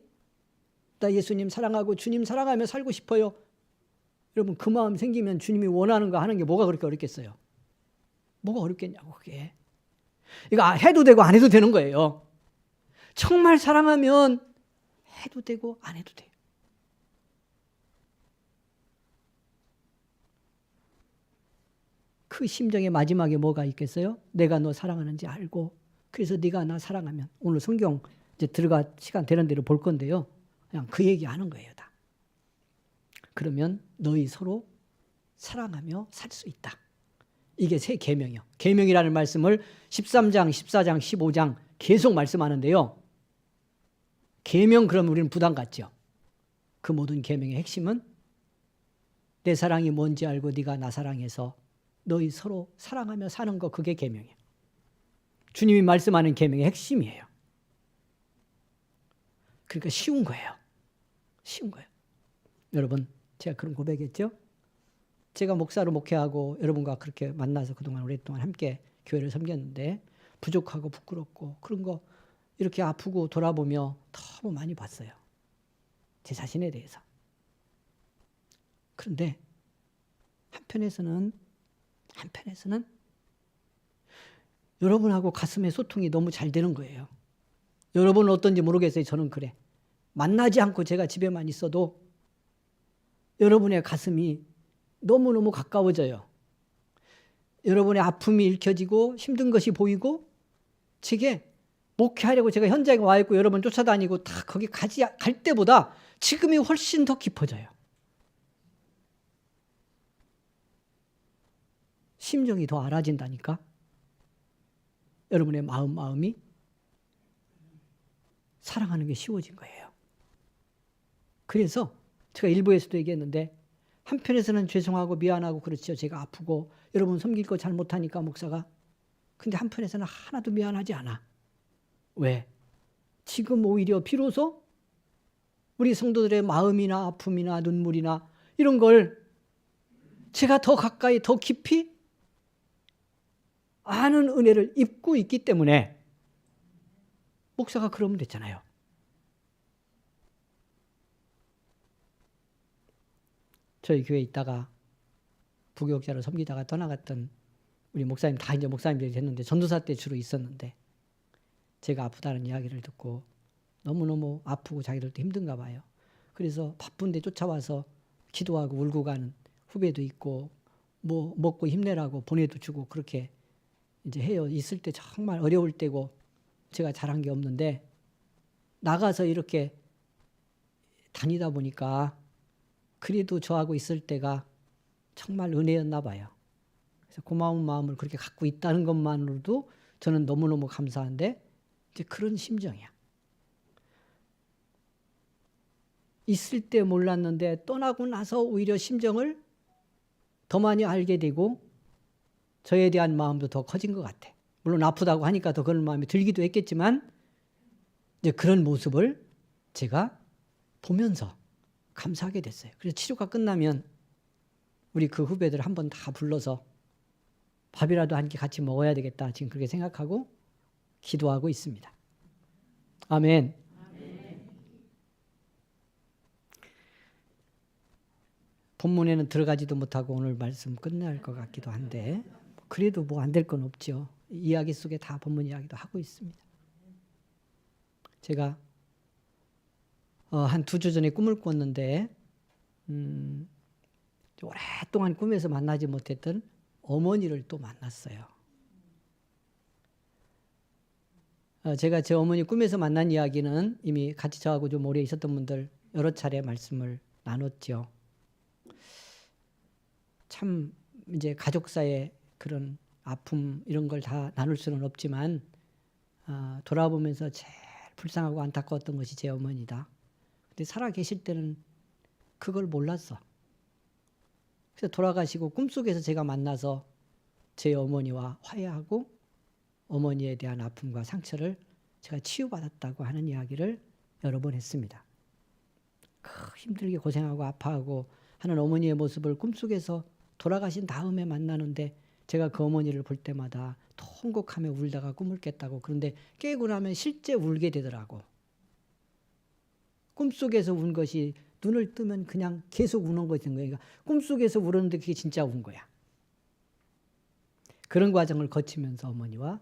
나 예수님 사랑하고 주님 사랑하며 살고 싶어요. 여러분 그 마음 생기면 주님이 원하는 거 하는 게 뭐가 그렇게 어렵겠어요? 뭐가 어렵겠냐고 그게. 이거 해도 되고 안 해도 되는 거예요. 정말 사랑하면 해도 되고 안 해도 돼요. 그 심정의 마지막에 뭐가 있겠어요? 내가 너 사랑하는지 알고 그래서 네가 나 사랑하면 오늘 성경 이제 들어가 시간 되는 대로 볼 건데요. 그냥 그 얘기 하는 거예요. 다. 그러면 너희 서로 사랑하며 살 수 있다. 이게 새 계명이요. 계명이라는 말씀을 13장, 14장, 15장 계속 말씀하는데요. 계명 그러면 우리는 부담 갖죠. 그 모든 계명의 핵심은 내 사랑이 뭔지 알고 네가 나 사랑해서 너희 서로 사랑하며 사는 거 그게 계명이에요. 주님이 말씀하는 계명의 핵심이에요. 그러니까 쉬운 거예요. 쉬운 거예요. 여러분 제가 그런 고백했죠. 제가 목사로 목회하고 여러분과 그렇게 만나서 그동안 오랫동안 함께 교회를 섬겼는데 부족하고 부끄럽고 그런 거 이렇게 아프고 돌아보며 너무 많이 봤어요. 제 자신에 대해서. 그런데 한편에서는 여러분하고 가슴의 소통이 너무 잘 되는 거예요. 여러분은 어떤지 모르겠어요. 저는 그래. 만나지 않고 제가 집에만 있어도 여러분의 가슴이 너무너무 가까워져요. 여러분의 아픔이 읽혀지고 힘든 것이 보이고 제게 목회하려고 제가 현장에 와 있고 여러분 쫓아다니고 다 거기 갈 때보다 지금이 훨씬 더 깊어져요. 심정이 더 알아진다니까. 여러분의 마음이 사랑하는 게 쉬워진 거예요. 그래서 제가 일부에서도 얘기했는데 한편에서는 죄송하고 미안하고 그렇죠. 제가 아프고 여러분 섬길 거 잘 못하니까 목사가. 근데 한편에서는 하나도 미안하지 않아. 왜? 지금 오히려 비로소 우리 성도들의 마음이나 아픔이나 눈물이나 이런 걸 제가 더 가까이 더 깊이 아는 은혜를 입고 있기 때문에 목사가 그러면 됐잖아요. 저희 교회에 있다가 부교육자로 섬기다가 떠나갔던 우리 목사님 다 이제 목사님들이 됐는데 전도사 때 주로 있었는데 제가 아프다는 이야기를 듣고 너무너무 아프고 자기들도 힘든가 봐요. 그래서 바쁜데 쫓아와서 기도하고 울고 가는 후배도 있고 뭐 먹고 힘내라고 보내도 주고 그렇게 이제 해요. 있을 때 정말 어려울 때고 제가 잘한 게 없는데 나가서 이렇게 다니다 보니까 그래도 저하고 있을 때가 정말 은혜였나 봐요. 그래서 고마운 마음을 그렇게 갖고 있다는 것만으로도 저는 너무너무 감사한데 이제 그런 심정이야. 있을 때 몰랐는데 떠나고 나서 오히려 심정을 더 많이 알게 되고 저에 대한 마음도 더 커진 것 같아. 물론 아프다고 하니까 더 그런 마음이 들기도 했겠지만 이제 그런 모습을 제가 보면서 감사하게 됐어요. 그래서 치료가 끝나면 우리 그 후배들 한번 다 불러서 밥이라도 한 끼 같이 먹어야 되겠다. 지금 그렇게 생각하고 기도하고 있습니다. 아멘. 본문에는 들어가지도 못하고 오늘 말씀 끝내야 할 것 같기도 한데 그래도 뭐 안 될 건 없죠. 이야기 속에 다 본문 이야기도 하고 있습니다. 제가 한 2주 전에 꿈을 꿨는데 오랫동안 꿈에서 만나지 못했던 어머니를 또 만났어요. 제가 제 어머니 꿈에서 만난 이야기는 이미 같이 저하고 좀 오래 있었던 분들 여러 차례 말씀을 나눴죠. 참 이제 가족사의 그런 아픔 이런 걸 다 나눌 수는 없지만 돌아보면서 제일 불쌍하고 안타까웠던 것이 제 어머니다. 근데 살아 계실 때는 그걸 몰랐어. 그래서 돌아가시고 꿈속에서 제가 만나서 제 어머니와 화해하고 어머니에 대한 아픔과 상처를 제가 치유받았다고 하는 이야기를 여러 번 했습니다. 힘들게 고생하고 아파하고 하는 어머니의 모습을 꿈속에서 돌아가신 다음에 만나는데 제가 그 어머니를 볼 때마다 통곡하며 울다가 꿈을 깼다고. 그런데 깨고 나면 실제 울게 되더라고. 꿈속에서 운 것이 눈을 뜨면 그냥 계속 우는 것인 거예요. 그러니까 꿈속에서 울었는데 그게 진짜 운 거야. 그런 과정을 거치면서 어머니와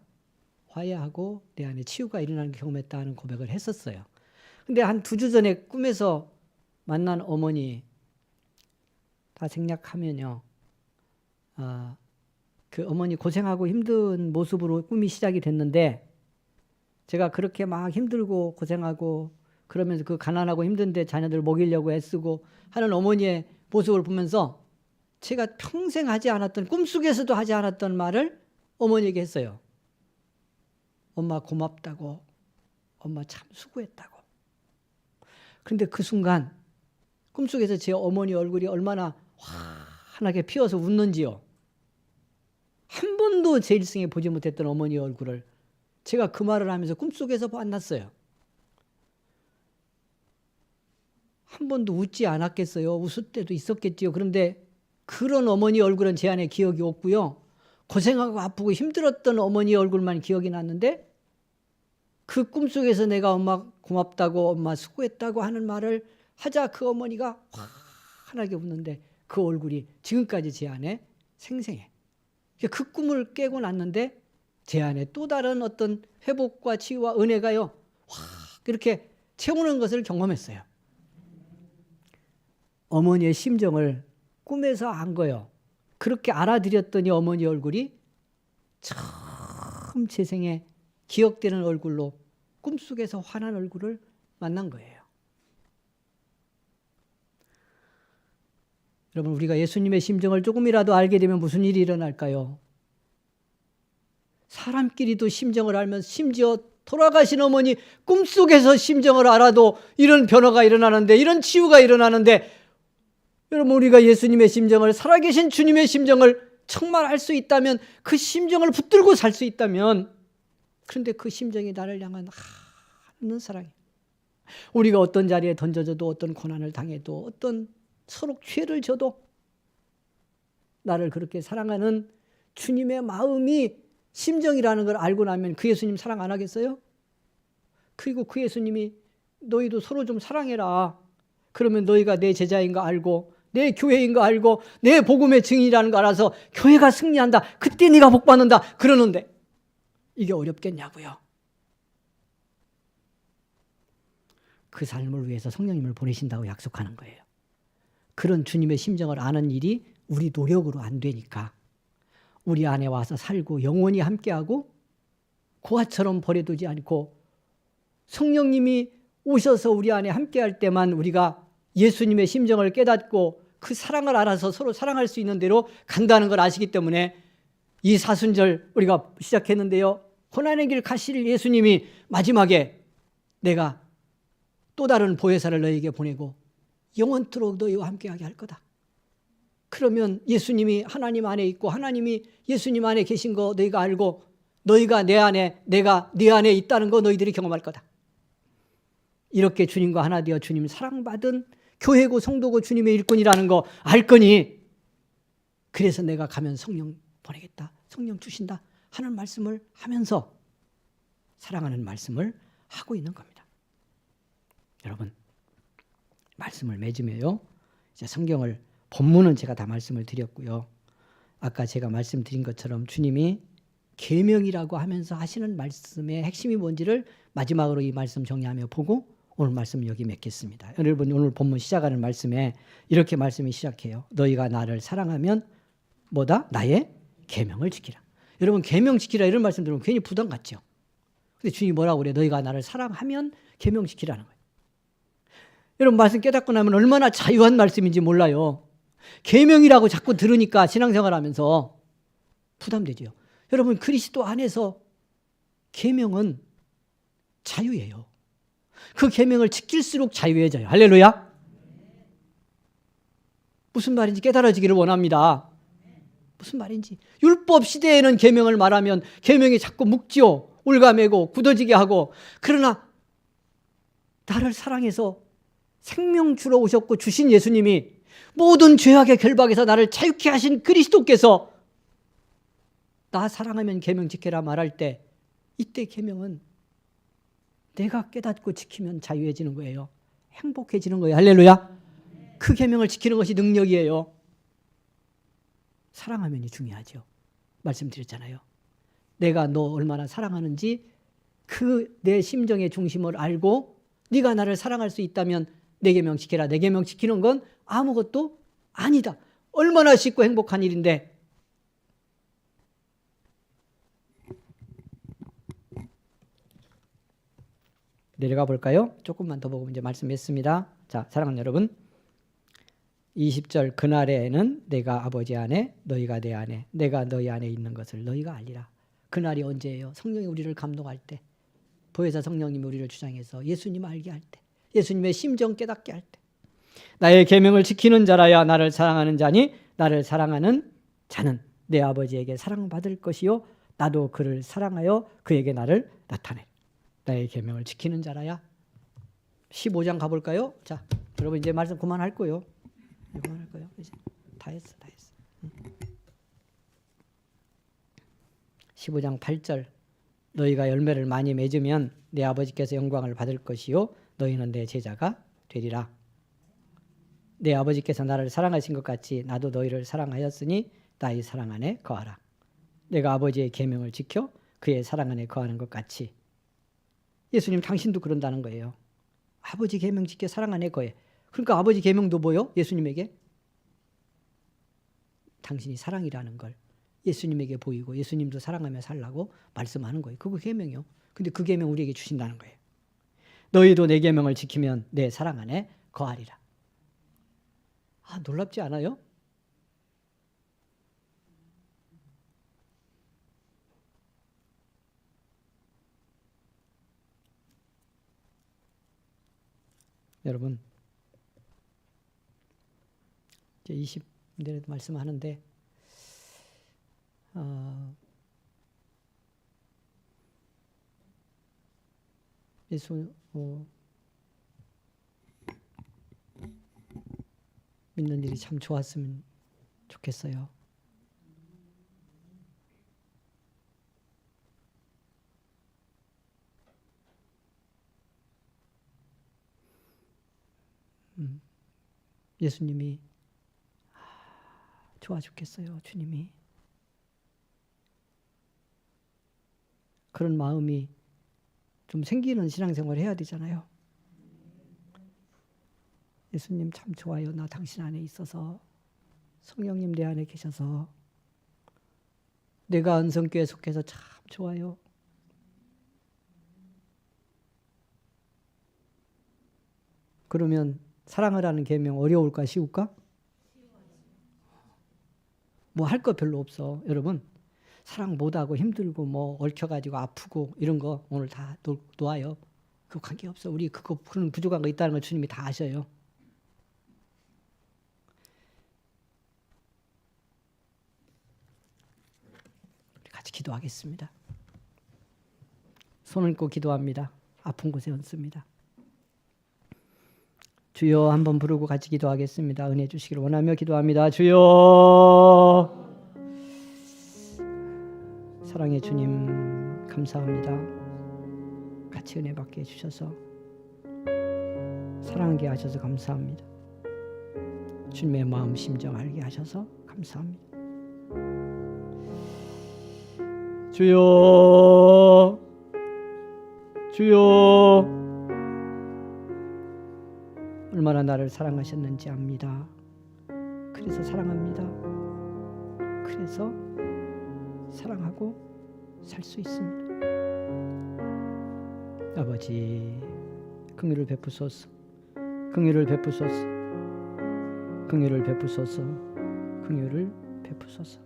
화해하고 내 안에 치유가 일어나는 경험했다 하는 고백을 했었어요. 근데 한 2주 전에 꿈에서 만난 어머니 다 생략하면요. 그 어머니 고생하고 힘든 모습으로 꿈이 시작이 됐는데 제가 그렇게 막 힘들고 고생하고 그러면서 그 가난하고 힘든데 자녀들 먹이려고 애쓰고 하는 어머니의 모습을 보면서 제가 평생 하지 않았던, 꿈속에서도 하지 않았던 말을 어머니에게 했어요. 엄마 고맙다고, 엄마 참 수고했다고. 그런데 그 순간 꿈속에서 제 어머니 얼굴이 얼마나 환하게 피어서 웃는지요. 한 번도 제 일생에 보지 못했던 어머니의 얼굴을 제가 그 말을 하면서 꿈속에서 만났어요. 한 번도 웃지 않았겠어요. 웃을 때도 있었겠지요. 그런데 그런 어머니 얼굴은 제 안에 기억이 없고요. 고생하고 아프고 힘들었던 어머니 얼굴만 기억이 났는데 그 꿈속에서 내가 엄마 고맙다고 엄마 수고했다고 하는 말을 하자 그 어머니가 환하게 웃는데 그 얼굴이 지금까지 제 안에 생생해. 그 꿈을 깨고 났는데 제 안에 또 다른 어떤 회복과 치유와 은혜가요. 확 이렇게 채우는 것을 경험했어요. 어머니의 심정을 꿈에서 안 거예요. 그렇게 알아들였더니 어머니 얼굴이 처음 제 생에 기억되는 얼굴로 꿈속에서 환한 얼굴을 만난 거예요. 여러분, 우리가 예수님의 심정을 조금이라도 알게 되면 무슨 일이 일어날까요? 사람끼리도 심정을 알면 심지어 돌아가신 어머니 꿈속에서 심정을 알아도 이런 변화가 일어나는데, 이런 치유가 일어나는데, 여러분, 우리가 예수님의 심정을, 살아계신 주님의 심정을 정말 알 수 있다면, 그 심정을 붙들고 살 수 있다면, 그런데 그 심정이 나를 향한 하는 사랑이에요. 우리가 어떤 자리에 던져져도, 어떤 고난을 당해도, 어떤 서로 죄를 져도 나를 그렇게 사랑하는 주님의 마음이 심정이라는 걸 알고 나면 그 예수님 사랑 안 하겠어요? 그리고 그 예수님이 너희도 서로 좀 사랑해라. 그러면 너희가 내 제자인 거 알고 내 교회인 거 알고 내 복음의 증인이라는 거 알아서 교회가 승리한다. 그때 네가 복 받는다. 그러는데 이게 어렵겠냐고요. 그 삶을 위해서 성령님을 보내신다고 약속하는 거예요. 그런 주님의 심정을 아는 일이 우리 노력으로 안 되니까 우리 안에 와서 살고 영원히 함께하고 고아처럼 버려두지 않고 성령님이 오셔서 우리 안에 함께할 때만 우리가 예수님의 심정을 깨닫고 그 사랑을 알아서 서로 사랑할 수 있는 대로 간다는 걸 아시기 때문에 이 사순절 우리가 시작했는데요. 고난의 길 가실 예수님이 마지막에 내가 또 다른 보혜사를 너에게 보내고 영원토록 너희와 함께하게 할 거다. 그러면 예수님이 하나님 안에 있고 하나님이 예수님 안에 계신 거 너희가 알고 너희가 내 안에 내가 네 안에 있다는 거 너희들이 경험할 거다. 이렇게 주님과 하나 되어 주님 사랑받은 교회고 성도고 주님의 일꾼이라는 거 알 거니 그래서 내가 가면 성령 보내겠다. 성령 주신다 하는 말씀을 하면서 사랑하는 말씀을 하고 있는 겁니다. 여러분 말씀을 맺으며요. 이제 성경을 본문은 제가 다 말씀을 드렸고요. 아까 제가 말씀드린 것처럼 주님이 계명이라고 하면서 하시는 말씀의 핵심이 뭔지를 마지막으로 이 말씀 정리하며 보고 오늘 말씀 여기 맺겠습니다. 여러분 오늘 본문 시작하는 말씀에 이렇게 말씀이 시작해요. 너희가 나를 사랑하면 뭐다? 나의 계명을 지키라. 여러분 계명 지키라 이런 말씀 들으면 괜히 부담 갖죠. 근데 주님이 뭐라고 그래? 너희가 나를 사랑하면 계명 지키라는 거예요. 여러분 말씀 깨닫고 나면 얼마나 자유한 말씀인지 몰라요. 계명이라고 자꾸 들으니까 신앙생활하면서 부담되죠. 여러분, 그리스도 안에서 계명은 자유예요. 그 계명을 지킬수록 자유해져요. 할렐루야. 무슨 말인지 깨달아지기를 원합니다. 무슨 말인지. 율법 시대에는 계명을 말하면 계명이 자꾸 묵지요. 올가매고 굳어지게 하고, 그러나 나를 사랑해서 생명 주러 오셨고 주신 예수님이 모든 죄악의 결박에서 나를 자유케 하신 그리스도께서 나 사랑하면 계명 지켜라 말할 때, 이때 계명은 내가 깨닫고 지키면 자유해지는 거예요. 행복해지는 거예요. 할렐루야. 그 계명을 지키는 것이 능력이에요. 사랑하면이 중요하죠. 말씀드렸잖아요. 내가 너 얼마나 사랑하는지 그 내 심정의 중심을 알고 네가 나를 사랑할 수 있다면 내 계명 지켜라. 내 계명 지키는 건 아무것도 아니다. 얼마나 쉽고 행복한 일인데. 내려가 볼까요? 조금만 더 보고 이제 말씀했습니다. 자, 사랑하는 여러분, 20절 그날에는 내가 아버지 안에 너희가 내 안에 내가 너희 안에 있는 것을 너희가 알리라. 그날이 언제예요? 성령이 우리를 감동할 때, 보혜사 성령님이 우리를 주장해서 예수님 알게 할 때, 예수님의 심정 깨닫게 할 때, 나의 계명을 지키는 자라야 나를 사랑하는 자니 나를 사랑하는 자는 내 아버지에게 사랑받을 것이요 나도 그를 사랑하여 그에게 나를 나타내. 나의 계명을 지키는 자라야. 15장 가볼까요? 자, 여러분 이제 말씀 그만할 거예요. 그만할 거예요. 이제 다 했어. 15장 8절 너희가 열매를 많이 맺으면 내 아버지께서 영광을 받을 것이요 너희는 내 제자가 되리라. 내 아버지께서 나를 사랑하신 것 같이 나도 너희를 사랑하였으니 나의 사랑 안에 거하라. 내가 아버지의 계명을 지켜 그의 사랑 안에 거하는 것 같이. 예수님 당신도 그런다는 거예요. 아버지 계명 지켜 사랑 안에 거해. 그러니까 아버지 계명도 뭐요? 예수님에게 당신이 사랑이라는 걸 예수님에게 보이고 예수님도 사랑하며 살라고 말씀하는 거예요. 그거 계명이요. 근데 그 계명 우리에게 주신다는 거예요. 너희도 내 계명을 지키면 내 사랑 안에 거하리라. 아, 놀랍지 않아요? 여러분, 이제 20대에도 말씀하는데 예수 믿는 일이 참 좋았으면 좋겠어요. 예수님이 좋아 죽겠어요. 주님이 그런 마음이 좀 생기는 신앙생활을 해야 되잖아요. 예수님 참 좋아요. 나 당신 안에 있어서, 성령님 내 안에 계셔서, 내가 은성교에 속해서 참 좋아요. 그러면 사랑을 하는 계명 어려울까 쉬울까? 뭐 할 거 별로 없어. 여러분, 사랑 못하고 힘들고 뭐 얽혀가지고 아프고 이런 거 오늘 다 놓아요. 그거 관계없어. 우리 그런 부족한 거 있다는 걸 주님이 다 아셔요. 우리 같이 기도하겠습니다. 손을 얹고 기도합니다. 아픈 곳에 얹습니다. 주여 한번 부르고 같이 기도하겠습니다. 은혜 주시기를 원하며 기도합니다. 주여, 사랑의 주님 감사합니다. 같이 은혜 받게 해주셔서, 사랑하게 하셔서 감사합니다. 주님의 마음 심정 알게 하셔서 감사합니다. 주여, 주여, 얼마나 나를 사랑하셨는지 압니다. 그래서 사랑합니다. 그래서 사랑하고 살 수 있습니다. 아버지, 긍휼을 베푸소서. 긍휼을 베푸소서. 긍휼을 베푸소서. 긍휼을 베푸소서.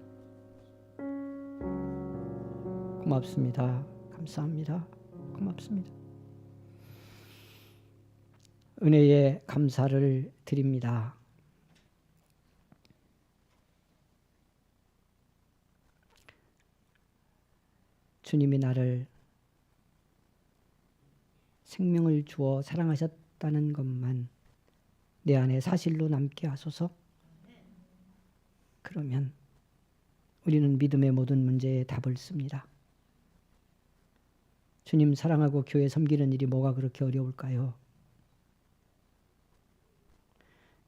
고맙습니다. 감사합니다. 고맙습니다. 은혜에 감사를 드립니다. 주님이 나를 생명을 주어 사랑하셨다는 것만 내 안에 사실로 남게 하소서. 그러면 우리는 믿음의 모든 문제에 답을 씁니다. 주님 사랑하고 교회 섬기는 일이 뭐가 그렇게 어려울까요?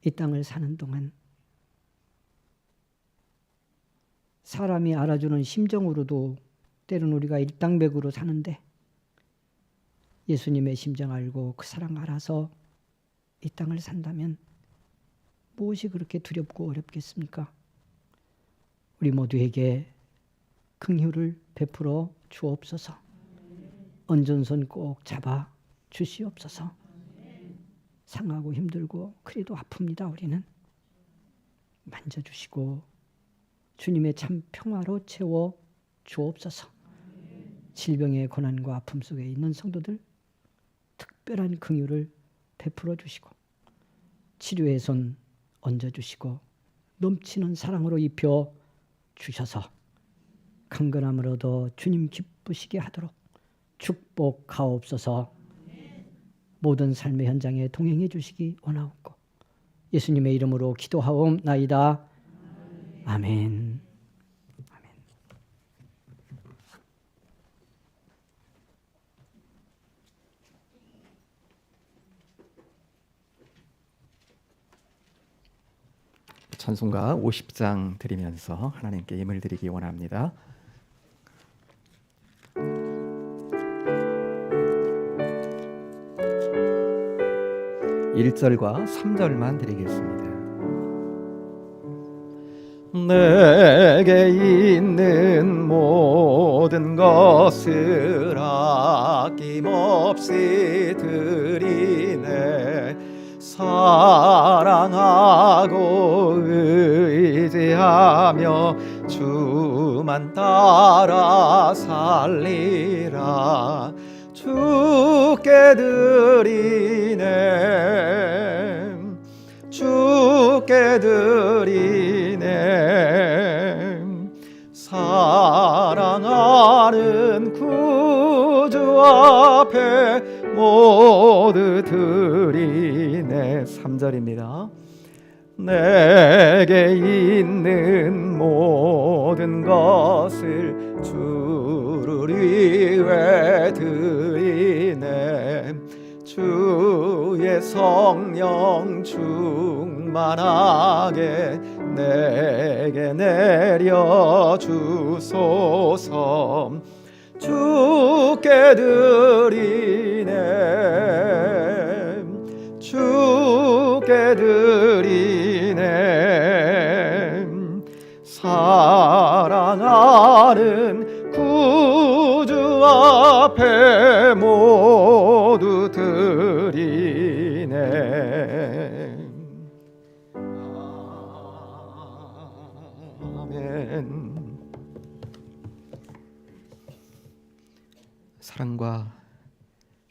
이 땅을 사는 동안 사람이 알아주는 심정으로도 때로는 우리가 일당백으로 사는데 예수님의 심정 알고 그 사랑 알아서 이 땅을 산다면 무엇이 그렇게 두렵고 어렵겠습니까? 우리 모두에게 긍휼을 베풀어 주옵소서. 언전손 꼭 잡아 주시옵소서. 상하고 힘들고 그래도 아픕니다. 우리는 만져주시고 주님의 참 평화로 채워 주옵소서. 질병의 고난과 아픔 속에 있는 성도들 특별한 긍휼을 베풀어 주시고 치료의 손 얹어주시고 넘치는 사랑으로 입혀 주셔서 강건함을 얻어 주님 기쁘시게 하도록 축복하옵소서. 모든 삶의 현장에 동행해 주시기 원하옵고 예수님의 이름으로 기도하옵나이다. 아멘. 아멘. 찬송가 50장 드리면서 하나님께 예물 드리기 원합니다. 1절과 3절만 드리겠습니다. 내게 있는 모든 것을 아낌없이 드리네. 사랑하고 의지하며 주만 따라 살리라. 주께 드리네. 주께 드리네. 사랑하는 구주 앞에 모두 드리네. 3절입니다. 내게 있는 모든 것을 주를 위해 드리네. 주의 성령 충만하게 내게 내려주소서. 주께 드리네. 주께 드리네. 사랑하는 구주 앞에 모두 드리네. 아멘. 사랑과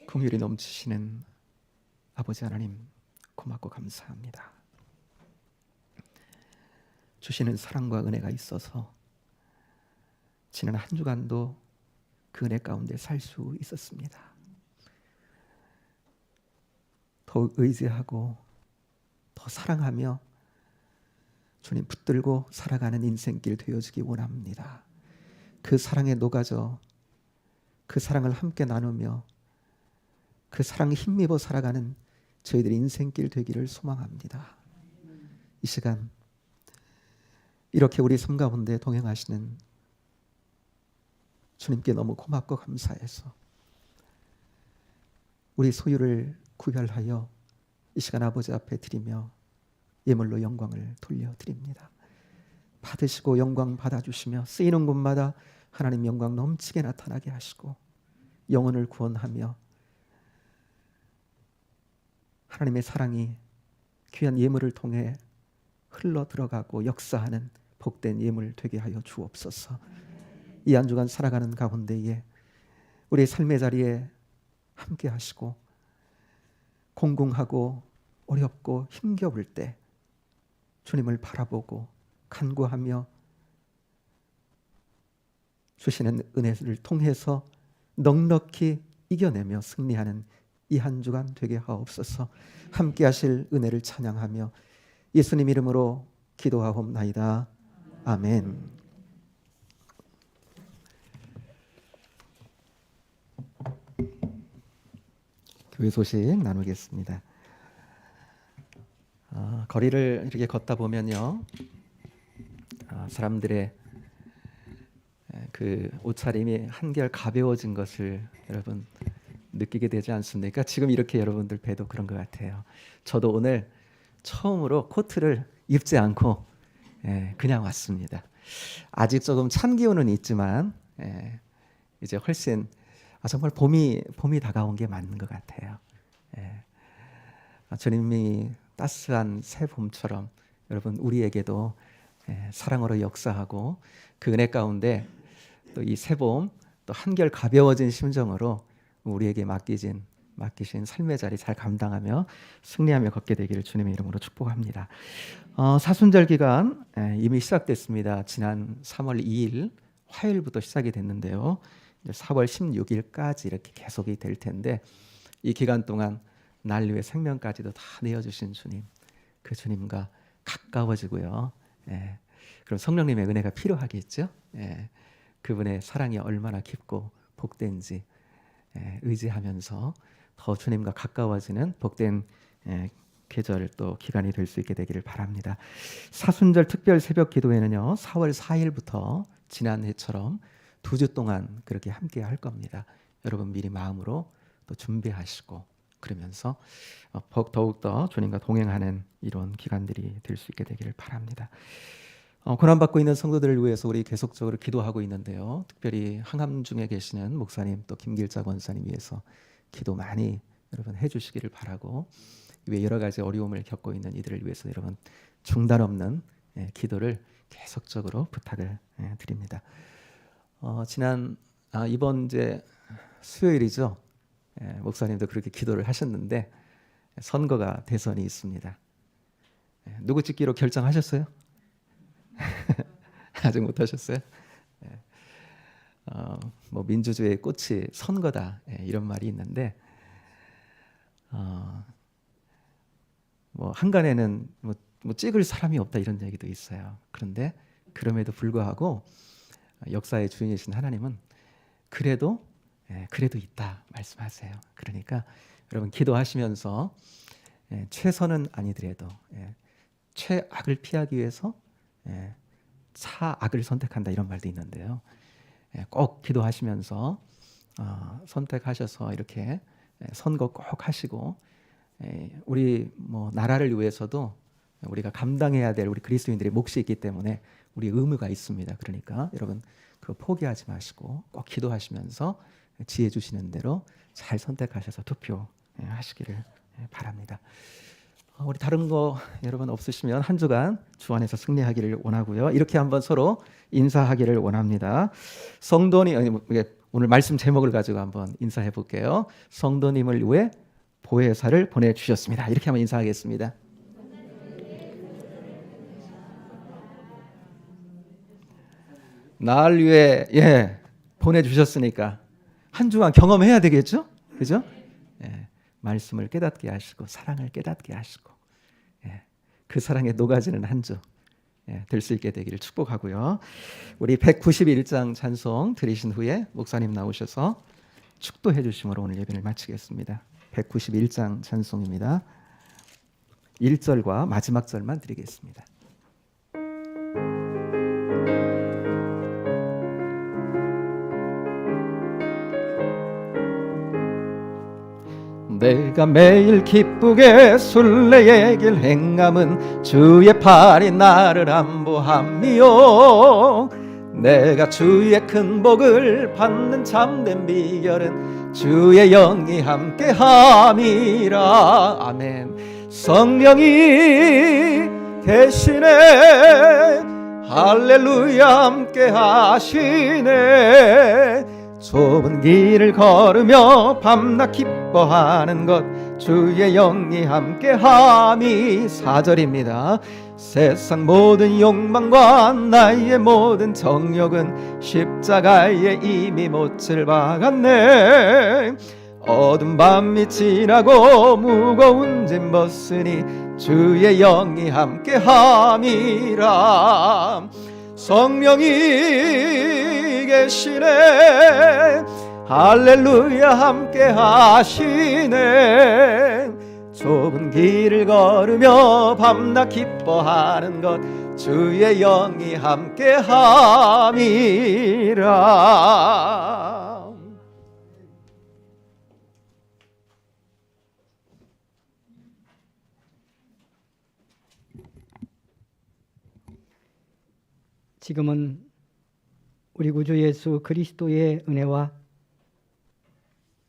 긍휼이 넘치시는 아버지 하나님, 고맙고 감사합니다. 주시는 사랑과 은혜가 있어서 지난 한 주간도 그 은혜 가운데 살 수 있었습니다. 더욱 의지하고 더 사랑하며 주님 붙들고 살아가는 인생길 되어지기 원합니다. 그 사랑에 녹아져 그 사랑을 함께 나누며 그 사랑에 힘입어 살아가는 저희들의 인생길 되기를 소망합니다. 이 시간 이렇게 우리 삶 가운데 동행하시는 주님께 너무 고맙고 감사해서 우리 소유를 구별하여 이 시간 아버지 앞에 드리며 예물로 영광을 돌려드립니다. 받으시고 영광 받아주시며 쓰이는 곳마다 하나님 영광 넘치게 나타나게 하시고 영혼을 구원하며 하나님의 사랑이 귀한 예물을 통해 흘러 들어가고 역사하는 복된 예물 되게 하여 주옵소서. 이 한 주간 살아가는 가운데에 우리의 삶의 자리에 함께 하시고 공공하고 어렵고 힘겨울 때 주님을 바라보고 간구하며 주시는 은혜를 통해서 넉넉히 이겨내며 승리하는 이 한 주간 되게 하옵소서. 함께 하실 은혜를 찬양하며 예수님 이름으로 기도하옵나이다. 아멘. 교회 소식 나누겠습니다. 거리를 이렇게 걷다 보면요, 사람들의 그 옷차림이 한결 가벼워진 것을 여러분 느끼게 되지 않습니까? 지금 이렇게 여러분들 뵈도 그런 것 같아요. 저도 오늘 처음으로 코트를 입지 않고 그냥 왔습니다. 아직 조금 찬 기운은 있지만 이제 훨씬 정말 봄이 다가온 게 맞는 것 같아요. 주님이 따스한 새 봄처럼 여러분 우리에게도 사랑으로 역사하고 그 은혜 가운데 또 이 새 봄 또 한결 가벼워진 심정으로 우리에게 맡기신 삶의 자리 잘 감당하며 승리하며 걷게 되기를 주님의 이름으로 축복합니다. 사순절 기간 이미 시작됐습니다. 지난 3월 2일 화요일부터 시작이 됐는데요. 이제 4월 16일까지 이렇게 계속이 될 텐데 이 기간 동안 날 위해 생명까지도 다 내어주신 주님, 그 주님과 가까워지고요. 그럼 성령님의 은혜가 필요하겠죠. 그분의 사랑이 얼마나 깊고 복된지 의지하면서 더 주님과 가까워지는 복된 계절 또 기간이 될 수 있게 되기를 바랍니다. 사순절 특별 새벽 기도회는요 4월 4일부터 지난해처럼 2주 동안 그렇게 함께 할 겁니다. 여러분 미리 마음으로 또 준비하시고 그러면서 더욱더 주님과 동행하는 이런 기간들이 될 수 있게 되기를 바랍니다. 고난받고 있는 성도들을 위해서 우리 계속적으로 기도하고 있는데요. 특별히 항암 중에 계시는 목사님 또 김길자 권사님 위해서 기도 많이 여러분 해주시기를 바라고 왜 여러 가지 어려움을 겪고 있는 이들을 위해서 여러분 중단 없는 기도를 계속적으로 부탁을 드립니다. 이번 이제 수요일이죠. 목사님도 그렇게 기도를 하셨는데 선거가 대선이 있습니다. 누구 찍기로 결정하셨어요? 아직 못 하셨어요? 뭐 민주주의의 꽃이 선거다 이런 말이 있는데 뭐 한간에는 뭐 찍을 사람이 없다 이런 얘기도 있어요. 그런데 그럼에도 불구하고 역사의 주인이신 하나님은 그래도 있다 말씀하세요. 그러니까 여러분 기도하시면서 최선은 아니더라도 최악을 피하기 위해서 차악을 선택한다 이런 말도 있는데요. 꼭 기도하시면서 선택하셔서 이렇게 선거 꼭 하시고 우리 뭐 나라를 위해서도 우리가 감당해야 될 우리 그리스도인들의 몫이 있기 때문에 우리 의무가 있습니다. 그러니까 여러분 그거 포기하지 마시고 꼭 기도하시면서 지혜 주시는 대로 잘 선택하셔서 투표하시기를 바랍니다. 우리 다른 거 여러분 없으시면 한 주간 주 안에서 승리하기를 원하고요. 이렇게 한번 서로 인사하기를 원합니다. 성도님 오늘 말씀 제목을 가지고 한번 인사해 볼게요. 성도님을 위해 보혜사를 보내주셨습니다. 이렇게 한번 인사하겠습니다. 날 위해 보내주셨으니까 한 주간 경험해야 되겠죠? 그죠? 말씀을 깨닫게 하시고 사랑을 깨닫게 하시고 그 사랑에 녹아지는 한 주 될 수 있게 되기를 축복하고요. 우리 191장 찬송 들으신 후에 목사님 나오셔서 축도해 주심으로 오늘 예배를 마치겠습니다. 191장 찬송입니다. 1절과 마지막 절만 드리겠습니다. 내가 매일 기쁘게 순례의 길 행함은 주의 팔이 나를 안보함이요 내가 주의 큰 복을 받는 참된 비결은 주의 영이 함께함이라. 아멘. 성령이 계시네. 할렐루야 함께 하시네. 좁은 길을 걸으며 밤낮 기뻐하는 것 주의 영이 함께함이 4절입니다. 세상 모든 욕망과 나의 모든 정욕은 십자가에 이미 못을 박았네. 어두운 밤이 지나고 무거운 짐 벗으니 주의 영이 함께함이라. 성령이 계시네. 할렐루야 함께 하시네. 좁은 길을 걸으며 밤낮 기뻐하는 것 주의 영이 함께 함이라. 지금은 우리 구주 예수 그리스도의 은혜와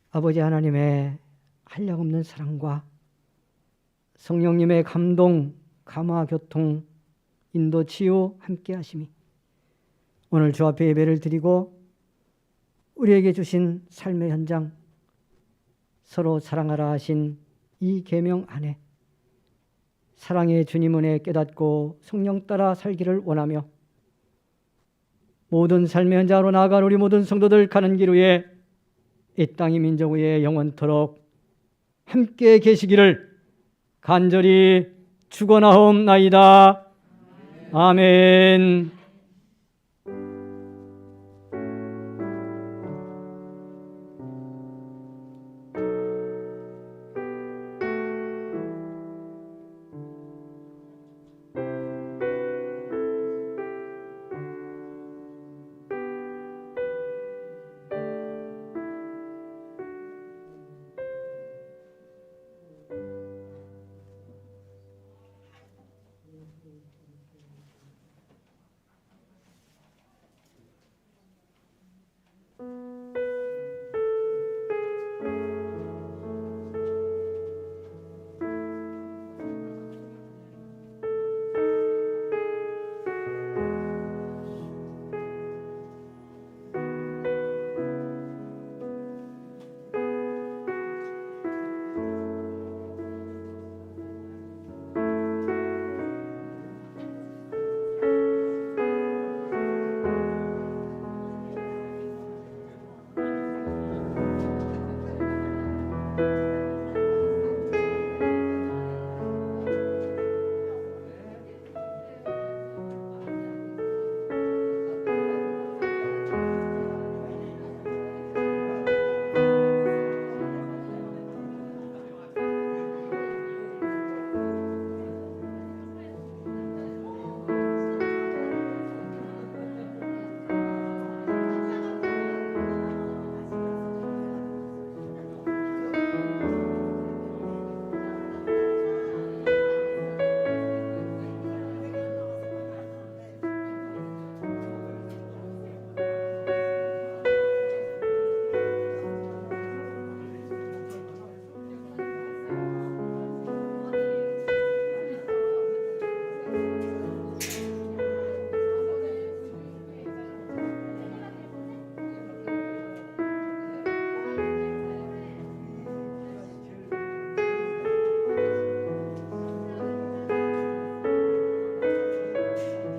아버지 하나님의 한량없는 사랑과 성령님의 감동, 감화, 교통, 인도, 치유 함께 하심이 오늘 주 앞에 예배를 드리고 우리에게 주신 삶의 현장, 서로 사랑하라 하신 이 계명 안에 사랑의 주님 은혜 깨닫고 성령 따라 살기를 원하며 모든 삶의 현장으로 나아간 우리 모든 성도들 가는 길 위에 이 땅이 민족 위에 영원토록 함께 계시기를 간절히 축원하옵나이다. 아멘.